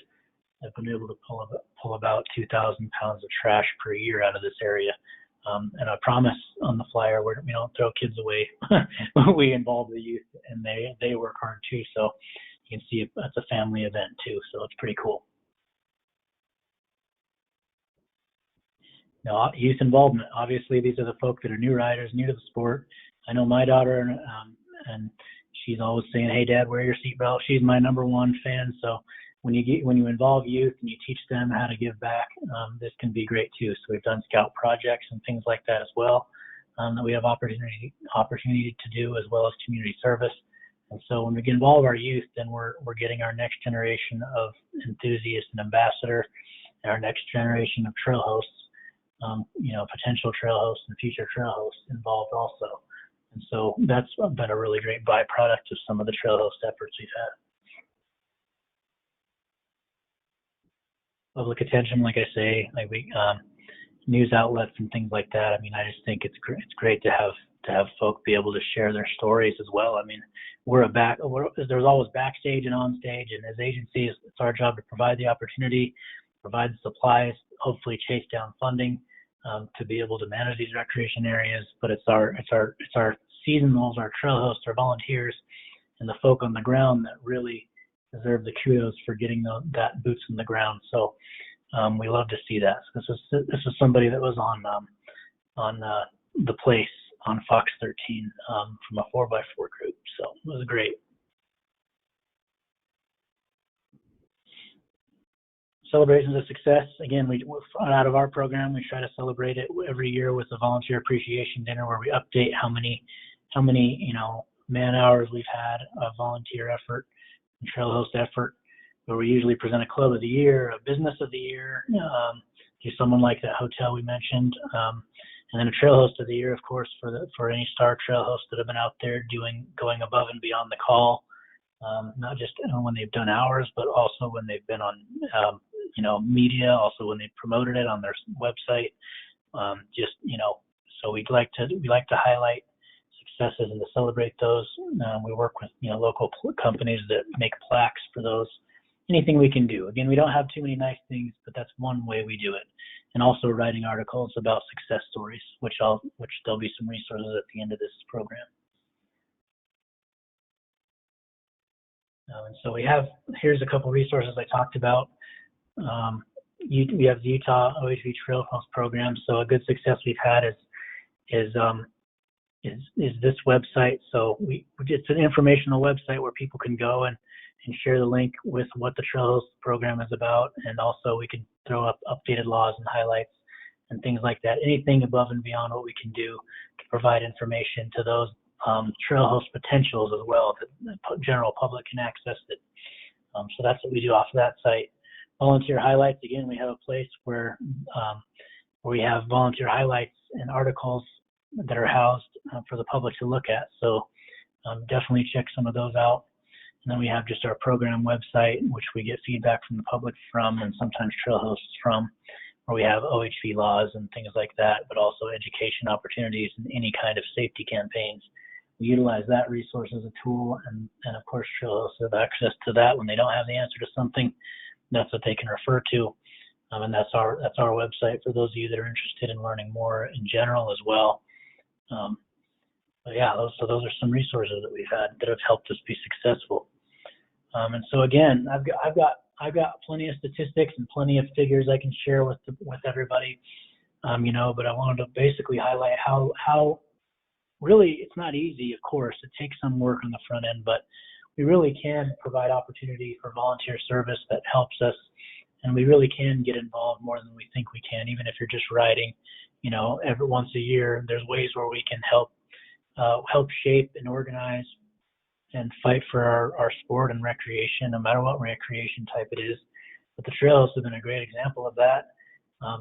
have been able to pull about 2,000 pounds of trash per year out of this area. And I promise on the flyer, we don't throw kids away. We involve the youth, and they work hard too. So you can see it's a family event too. So it's pretty cool. Youth involvement. Obviously, these are the folk that are new riders, new to the sport. I know my daughter, and she's always saying, "Hey, Dad, wear your seatbelt." She's my #1 fan. So when you involve youth and you teach them how to give back, this can be great too. So we've done scout projects and things like that as well, that we have opportunity to do, as well as community service. And so when we can involve our youth, then we're getting our next generation of enthusiasts and ambassador, and our next generation of trail hosts, potential trail hosts and future trail hosts involved also. And so that's been a really great byproduct of some of the trail host efforts we've had. Public attention, like I say, news outlets and things like that. I mean, I just think it's great to have folk be able to share their stories as well. I mean, there's always backstage and on stage, and as agencies, it's our job to provide the opportunity, provide the supplies, hopefully chase down funding to be able to manage these recreation areas. But it's our seasonals, our trail hosts, our volunteers, and the folk on the ground that really deserve the kudos for getting that boots in the ground. So we love to see that. So this is somebody that was on the place on Fox 13 from a 4x4 group. So it was great. Celebrations of success. Again, out of our program, we try to celebrate it every year with a volunteer appreciation dinner where we update how many man hours we've had of volunteer effort and trail host effort, where we usually present a club of the year, a business of the year, to someone like that hotel we mentioned, and then a trail host of the year, of course, for any star trail hosts that have been out there going above and beyond the call, not just when they've done hours, but also when they've been on media, also when they promoted it on their website. So we like to highlight successes and to celebrate those. We work with local companies that make plaques for those. Anything we can do. Again, we don't have too many nice things, but that's one way we do it. And also writing articles about success stories, which there'll be some resources at the end of this program. And so here's a couple resources I talked about. We have the Utah OHV Trail Host Program. So a good success we've had is this website. So it's an informational website where people can go and share the link with what the Trail Host program is about, and also we can throw up updated laws and highlights and things like that. Anything above and beyond what we can do to provide information to those trail host potentials as well, that the general public can access it. So that's what we do off of that site. Volunteer highlights. Again, we have a place where we have volunteer highlights and articles that are housed for the public to look at. So definitely check some of those out. And then we have just our program website, which we get feedback from the public from, and sometimes trail hosts from, where we have OHV laws and things like that, but also education opportunities and any kind of safety campaigns we utilize that resource as a tool, and of course trail hosts have access to that when they don't have the answer to something. That's what they can refer to, and that's our website for those of you that are interested in learning more in general as well. But yeah, those are some resources that we've had that have helped us be successful. And so again, I've got plenty of statistics and plenty of figures I can share with everybody, but I wanted to basically highlight how really it's not easy. Of course, it takes some work on the front end, but we really can provide opportunity for volunteer service that helps us, and we really can get involved more than we think we can. Even if you're just riding, every once a year, there's ways where we can help shape and organize and fight for our sport and recreation, no matter what recreation type it is. But the trails have been a great example of that.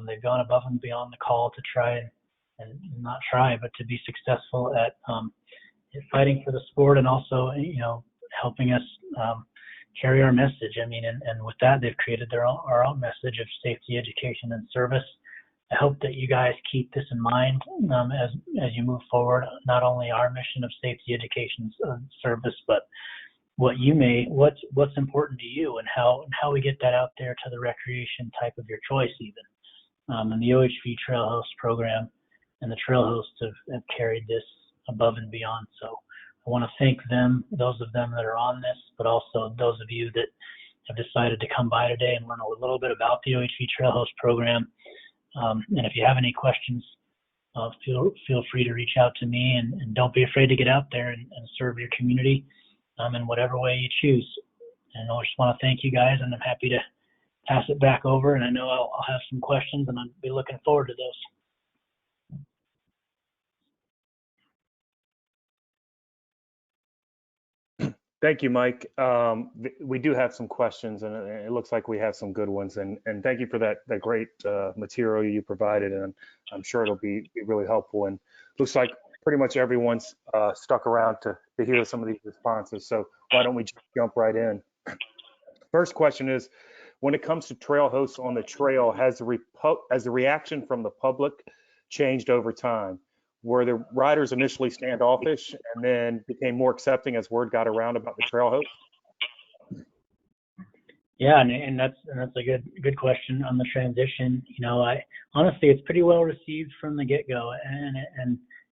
They've gone above and beyond the call to try and not try, but to be successful at fighting for the sport, and also, helping us carry our message. I mean, and with that, they've created our own message of safety, education, and service. I hope that you guys keep this in mind as you move forward. Not only our mission of safety, education, and service, but what's important to you, and how we get that out there to the recreation type of your choice, even. And the OHV Trail Host program and the trail hosts have carried this above and beyond. So I want to thank them, those of them that are on this, but also those of you that have decided to come by today and learn a little bit about the OHV Trail Host program. And if you have any questions, feel free to reach out to me, and don't be afraid to get out there and serve your community in whatever way you choose. And I just want to thank you guys, and I'm happy to pass it back over. And I know I'll have some questions, and I'll be looking forward to those. Thank you, Mike. We do have some questions, and it looks like we have some good ones. And thank you for that great material you provided, and I'm sure it'll be really helpful. And looks like pretty much everyone's stuck around to hear some of these responses. So why don't we just jump right in? First question is, when it comes to trail hosts on the trail, has the reaction from the public changed over time? Were the riders initially standoffish and then became more accepting as word got around about the trail host? Yeah, and that's a good question on the transition. I honestly, it's pretty well received from the get-go,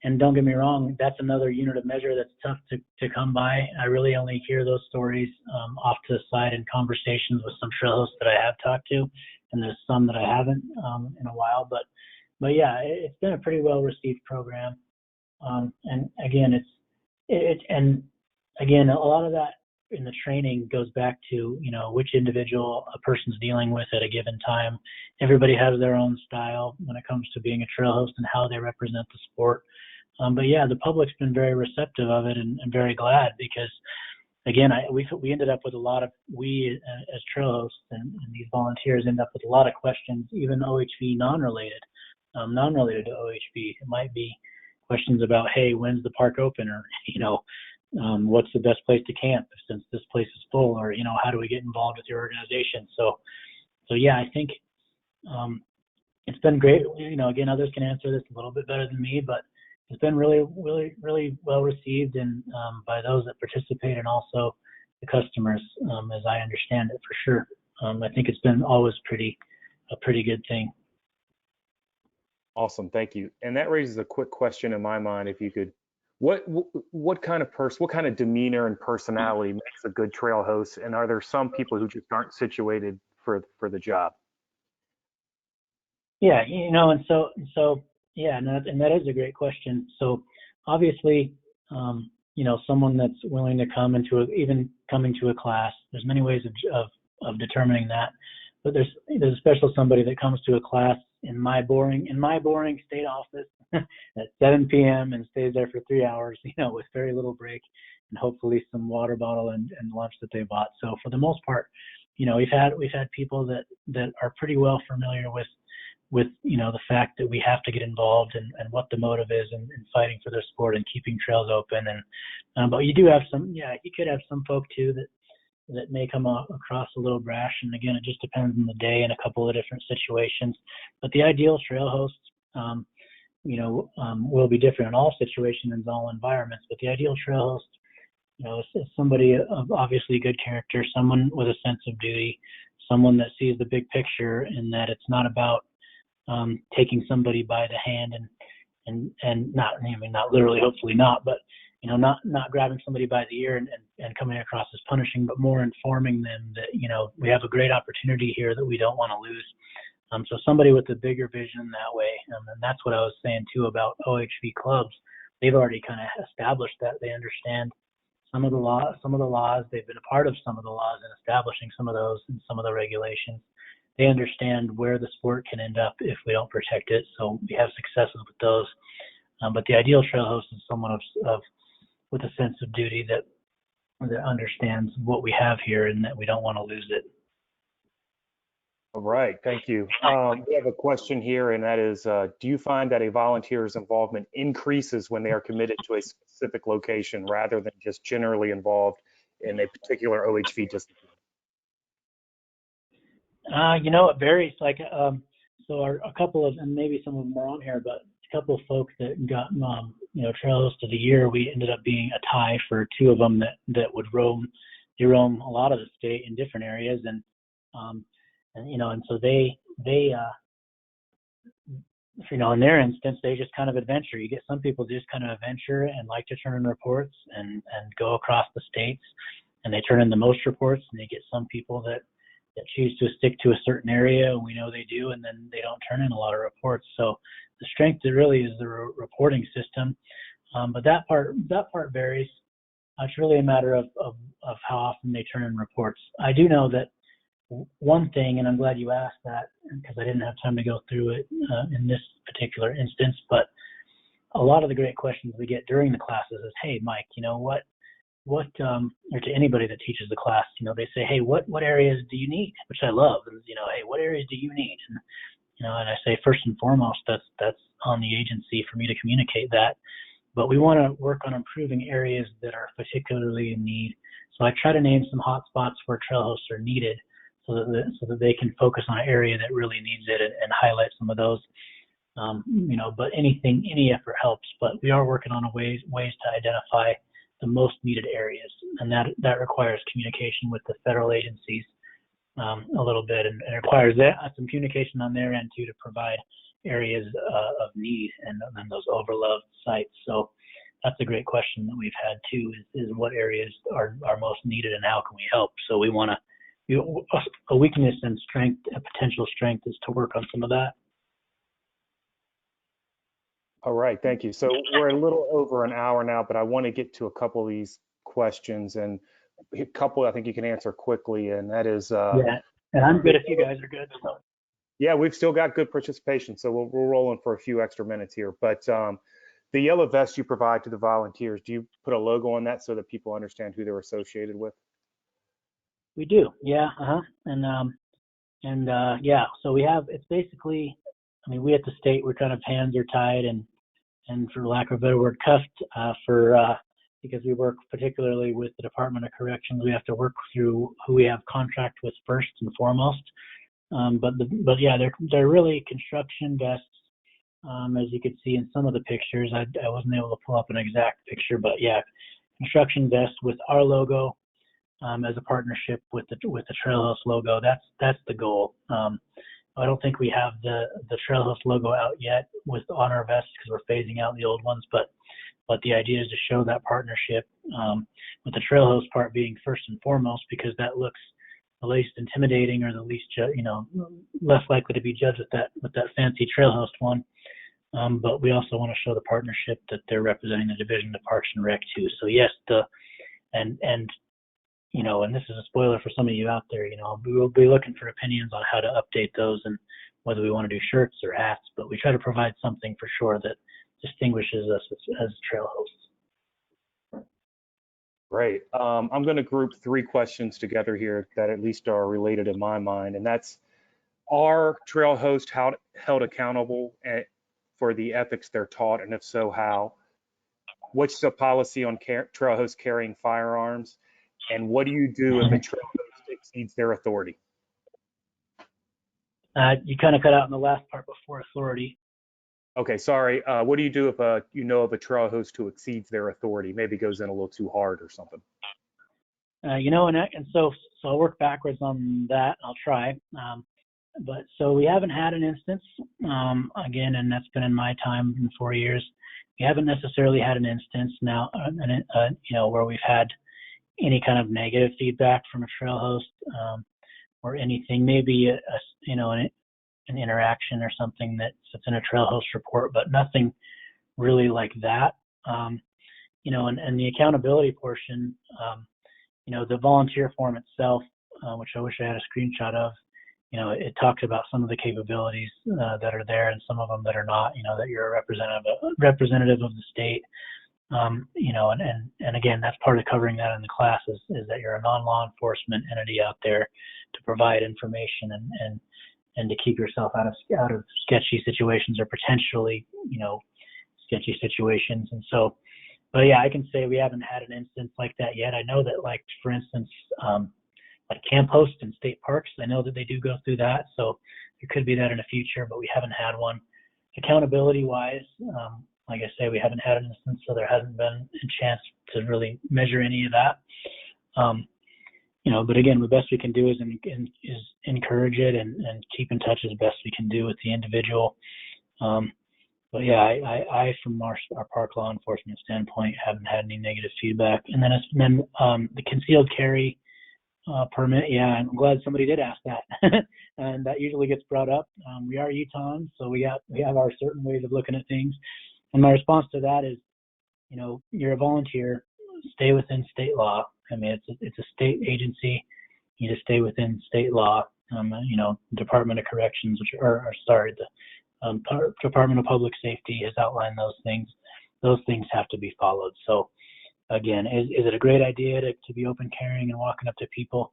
and don't get me wrong, that's another unit of measure that's tough to come by. I really only hear those stories off to the side in conversations with some trail hosts that I have talked to, and there's some that I haven't in a while, but yeah, it's been a pretty well received program. And again, a lot of that in the training goes back to, which individual a person's dealing with at a given time. Everybody has their own style when it comes to being a trail host and how they represent the sport. But yeah, the public's been very receptive of it, and very glad, because again, we ended up with as trail hosts and these volunteers end up with a lot of questions, even OHV non-related to OHV. It might be questions about, hey, when's the park open, or what's the best place to camp since this place is full, or how do we get involved with your organization? So yeah, I think it's been great. Again, others can answer this a little bit better than me, but it's been really, really, really well received, and by those that participate, and also the customers, as I understand it, for sure. I think it's been always a pretty good thing. Awesome, thank you. And that raises a quick question in my mind. If you could, what kind of demeanor and personality makes a good trail host? And are there some people who just aren't situated for the job? Yeah, and that is a great question. So obviously, someone that's willing to come coming to a class, there's many ways of determining that. But there's especially somebody that comes to a class in my boring state office at 7 p.m. and stays there for 3 hours, with very little break, and hopefully some water bottle and lunch that they bought. So for the most part, we've had people that are pretty well familiar with the fact that we have to get involved, and what the motive is in fighting for their sport and keeping trails open. And but you do have you could have some folk too that may come across a little brash. And again, it just depends on the day and a couple of different situations. But the ideal trail host, will be different in all situations and all environments. But the ideal trail host, is somebody of obviously good character, someone with a sense of duty, someone that sees the big picture, and that it's not about taking somebody by the hand and not, not literally, hopefully not, but not grabbing somebody by the ear and coming across as punishing, but more informing them that we have a great opportunity here that we don't want to lose. So somebody with a bigger vision that way, and that's what I was saying too about OHV clubs. They've already kind of established that. They understand some of the laws. They've been a part of some of the laws and establishing some of those and some of the regulations. They understand where the sport can end up if we don't protect it. So we have successes with those. But the ideal trail host is someone with a sense of duty that understands what we have here and that we don't want to lose it. All right, thank you. We have a question here, and that is, do you find that a volunteer's involvement increases when they are committed to a specific location rather than just generally involved in a particular OHV discipline? It varies. So a couple of, and maybe some of them are on here, but a couple of folks that got, Trail Host of the Year, we ended up being a tie for two of them that would roam a lot of the state in different areas, and so they in their instance, they just kind of adventure. You get some people just kind of adventure and like to turn in reports and go across the states, and they turn in the most reports, and they get some people that choose to stick to a certain area, and we know they do, and then they don't turn in a lot of reports. So the strength really is the reporting system, but that part varies. It's really a matter of how often they turn in reports. I do know that one thing, and I'm glad you asked that because I didn't have time to go through it in this particular instance, but a lot of the great questions we get during the classes is, hey, Mike, what or to anybody that teaches the class, they say, hey, what areas do you need? Which I love. And, hey, what areas do you need? And, and I say, first and foremost, that's on the agency for me to communicate that. But we want to work on improving areas that are particularly in need. So I try to name some hot spots where trail hosts are needed so that they can focus on an area that really needs it and highlight some of those. But any effort helps. But we are working on ways to identify the most needed areas, and that requires communication with the federal agencies a little bit, and it requires some communication on their end too to provide areas of need and those overload sites. So that's a great question that we've had too, is what areas are most needed and how can we help? So we want to, a weakness and strength, a potential strength is to work on some of that. All right, thank you. So we're a little over an hour now, but I want to get to a couple of these questions, and a couple I think you can answer quickly, and that is yeah, and I'm good if you guys are good. So. Yeah, we've still got good participation, so we're rolling for a few extra minutes here. But the yellow vest you provide to the volunteers, do you put a logo on that so that people understand who they're associated with? We do, yeah, yeah. So we have, it's basically, we at the state, we're kind of hands are tied and for lack of a better word, cuffed because we work particularly with the Department of Corrections. We have to work through who we have contract with first and foremost. But yeah, they're really construction vests, as you could see in some of the pictures. I wasn't able to pull up an exact picture, but yeah, construction vests with our logo as a partnership with the Trail Host logo. That's the goal. I don't think we have the Trail Host logo out yet on our vests because we're phasing out the old ones, but the idea is to show that partnership with the Trail Host part being first and foremost, because that looks the least intimidating or the least, less likely to be judged with that fancy Trail Host one. But we also want to show the partnership that they're representing the Division of Parks and Rec too. So yes, and this is a spoiler for some of you out there, we'll be looking for opinions on how to update those and whether we want to do shirts or hats, but we try to provide something for sure that distinguishes us as trail hosts. Great. I'm going to group three questions together here that at least are related in my mind, and that's, are trail hosts held accountable for the ethics they're taught, and if so, how? What's the policy on trail hosts carrying firearms? And what do you do if a trail host exceeds their authority? You kind of cut out in the last part before authority. Okay, sorry. What do you do if you know of a trail host who exceeds their authority, maybe goes in a little too hard or something? And so I'll work backwards on that. I'll try. But so we haven't had an instance, again, and that's been in my time in 4 years. We haven't necessarily had an instance now, where we've had any kind of negative feedback from a trail host, or anything, maybe an interaction or something that's in a trail host report, but nothing really like that. And the accountability portion, the volunteer form itself, which I wish I had a screenshot of, it talks about some of the capabilities that are there and some of them that are not, that you're a representative of the state. And again, that's part of covering that in the class is that you're a non-law enforcement entity out there to provide information and to keep yourself out of sketchy situations or potentially, sketchy situations. And so, but yeah, I can say we haven't had an instance like that yet. I know that, like, for instance, like camp hosts and state parks, I know that they do go through that. So there could be that in the future, but we haven't had one. Accountability wise, like I say, we haven't had an instance, so there hasn't been a chance to really measure any of that. But again, the best we can do is encourage it and keep in touch as best we can do with the individual. But yeah, I from our park law enforcement standpoint, haven't had any negative feedback. And then the concealed carry permit, yeah, I'm glad somebody did ask that, and that usually gets brought up. We are Utahns, so we have our certain ways of looking at things. And my response to that is, you're a volunteer, stay within state law. I mean, it's a state agency. You need to stay within state law. Department of Corrections, the Department of Public Safety has outlined those things. Those things have to be followed. So again, is it a great idea to be open carrying and walking up to people?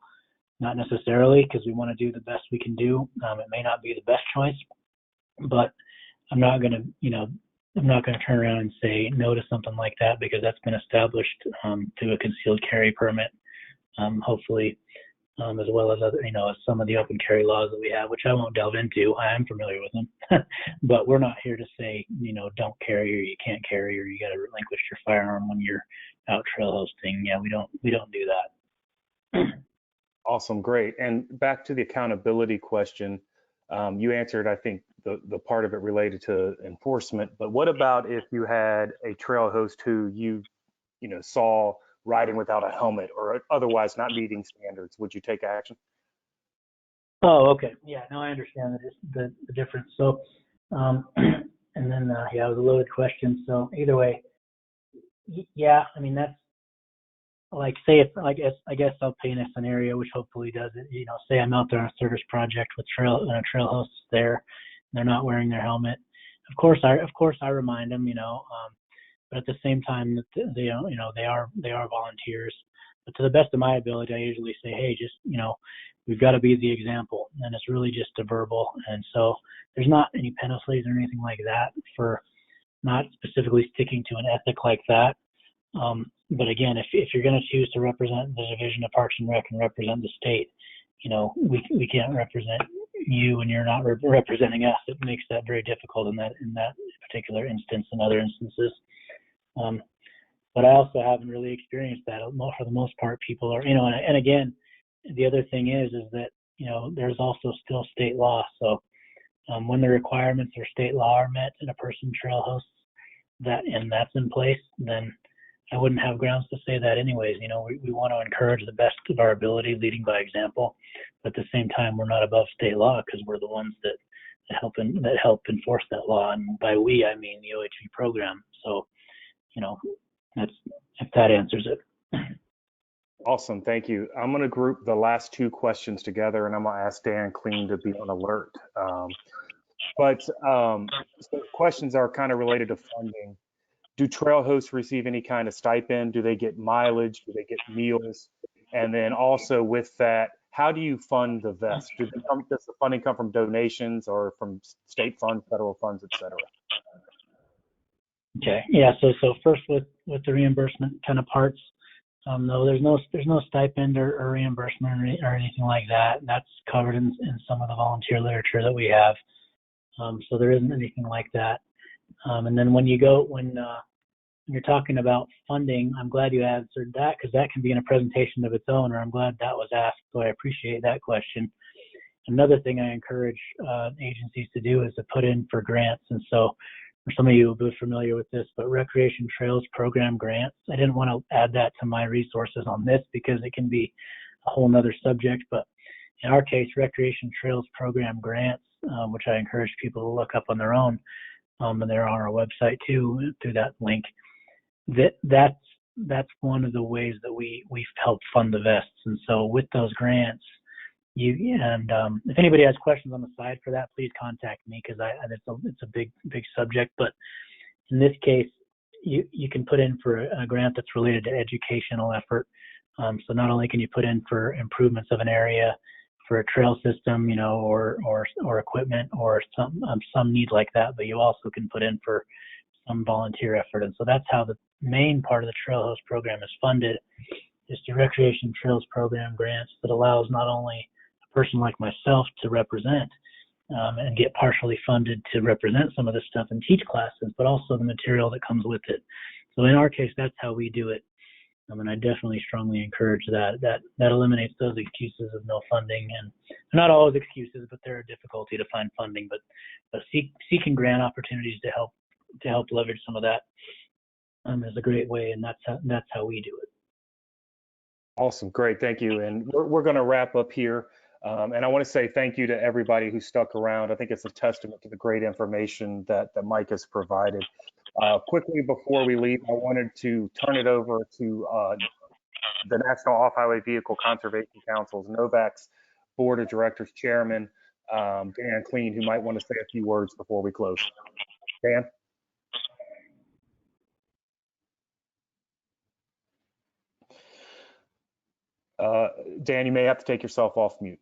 Not necessarily, because we want to do the best we can do. It may not be the best choice, but I'm not going to turn around and say no to something like that, because that's been established through a concealed carry permit, hopefully, as well as other, some of the open carry laws that we have, which I won't delve into. I am familiar with them, but we're not here to say, don't carry, or you can't carry, or you got to relinquish your firearm when you're out trail hosting. Yeah, we don't do that. Awesome, great. And back to the accountability question, you answered, I think, the part of it related to enforcement, but what about if you had a trail host who you saw riding without a helmet or otherwise not meeting standards? Would you take action? Oh, okay. Yeah, no, I understand the difference. So, and then, it was a loaded question. So either way, yeah, I mean, that's like, say if, I guess I'll paint a scenario which hopefully does it. Say I'm out there on a service project with trail hosts there, and they're not wearing their helmet. Of course I remind them, but at the same time, they are volunteers. But to the best of my ability, I usually say, hey, just, we've got to be the example, and it's really just a verbal. And so there's not any penalties or anything like that for not specifically sticking to an ethic like that. But again, if you're going to choose to represent the Division of Parks and Rec and represent the state, we can't represent you and you're not representing us. It makes that very difficult in that particular instance and other instances. But I also haven't really experienced that. For the most part, people are, and again, the other thing is that, there's also still state law. So when the requirements of state law are met and a person trail hosts and that's in place, then I wouldn't have grounds to say that anyways. We want to encourage the best of our ability, leading by example. But at the same time, we're not above state law, because we're the ones that help enforce that law. And by we, I mean the OHV program. So, that's, if that answers it. Awesome, thank you. I'm going to group the last two questions together, and I'm going to ask Dan Clean to be on alert. So questions are kind of related to funding. Do trail hosts receive any kind of stipend? Do they get mileage? Do they get meals? And then also with that, how do you fund the vest? Does the funding come from donations or from state funds, federal funds, et cetera? Okay, yeah. So first with the reimbursement kind of parts, no, there's no stipend or reimbursement or anything like that. That's covered in some of the volunteer literature that we have. So there isn't anything like that. And then when you're talking about funding, I'm glad you answered that because that can be in a presentation of its own, or I'm glad that was asked, so I appreciate that question. Another thing I encourage agencies to do is to put in for grants. And so for some of you who will be familiar with this, but Recreation Trails Program grants, I didn't want to add that to my resources on this because it can be a whole nother subject. But in our case, Recreation Trails Program grants, which I encourage people to look up on their own, and they're on our website too through that link. That's one of the ways that we've helped fund the vests. And so with those grants, if anybody has questions on the side for that, please contact me because it's a big subject. But in this case, you can put in for a grant that's related to educational effort. So not only can you put in for improvements of an area, for a trail system, or equipment or some need like that, but you also can put in for some volunteer effort. And so that's how the main part of the Trail Host program is funded, is through Recreation Trails Program grants that allows not only a person like myself to represent and get partially funded to represent some of this stuff and teach classes, but also the material that comes with it. So in our case, that's how we do it. And I definitely strongly encourage that. That eliminates those excuses of no funding, and not always excuses, but they're a difficulty to find funding. But seeking grant opportunities to help leverage some of that is a great way, and that's how we do it. Awesome, great, thank you. And we're going to wrap up here. And I want to say thank you to everybody who stuck around. I think it's a testament to the great information that Mike has provided. Quickly before we leave, I wanted to turn it over to the National Off-Highway Vehicle Conservation Council's NOVAC's Board of Directors Chairman, Dan Clean, who might want to say a few words before we close. Dan? Dan, you may have to take yourself off mute.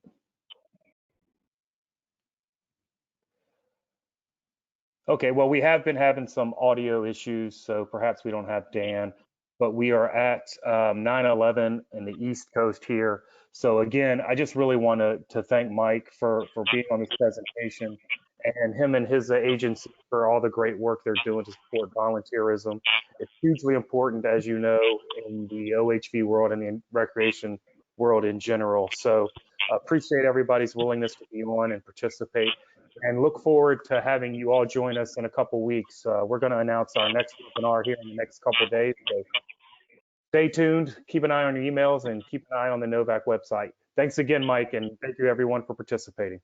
Okay, well, we have been having some audio issues, so perhaps we don't have Dan, but we are at 9/11 in the East Coast here. So again, I just really want to thank Mike for being on this presentation, and him and his agency for all the great work they're doing to support volunteerism. It's hugely important, as you know, in the OHV world and the recreation world in general. So appreciate everybody's willingness to be on and participate, and look forward to having you all join us in a couple weeks. We're going to announce our next webinar here in the next couple of days. So stay tuned, keep an eye on your emails, and keep an eye on the NOVAC website. Thanks again, Mike, and thank you everyone for participating.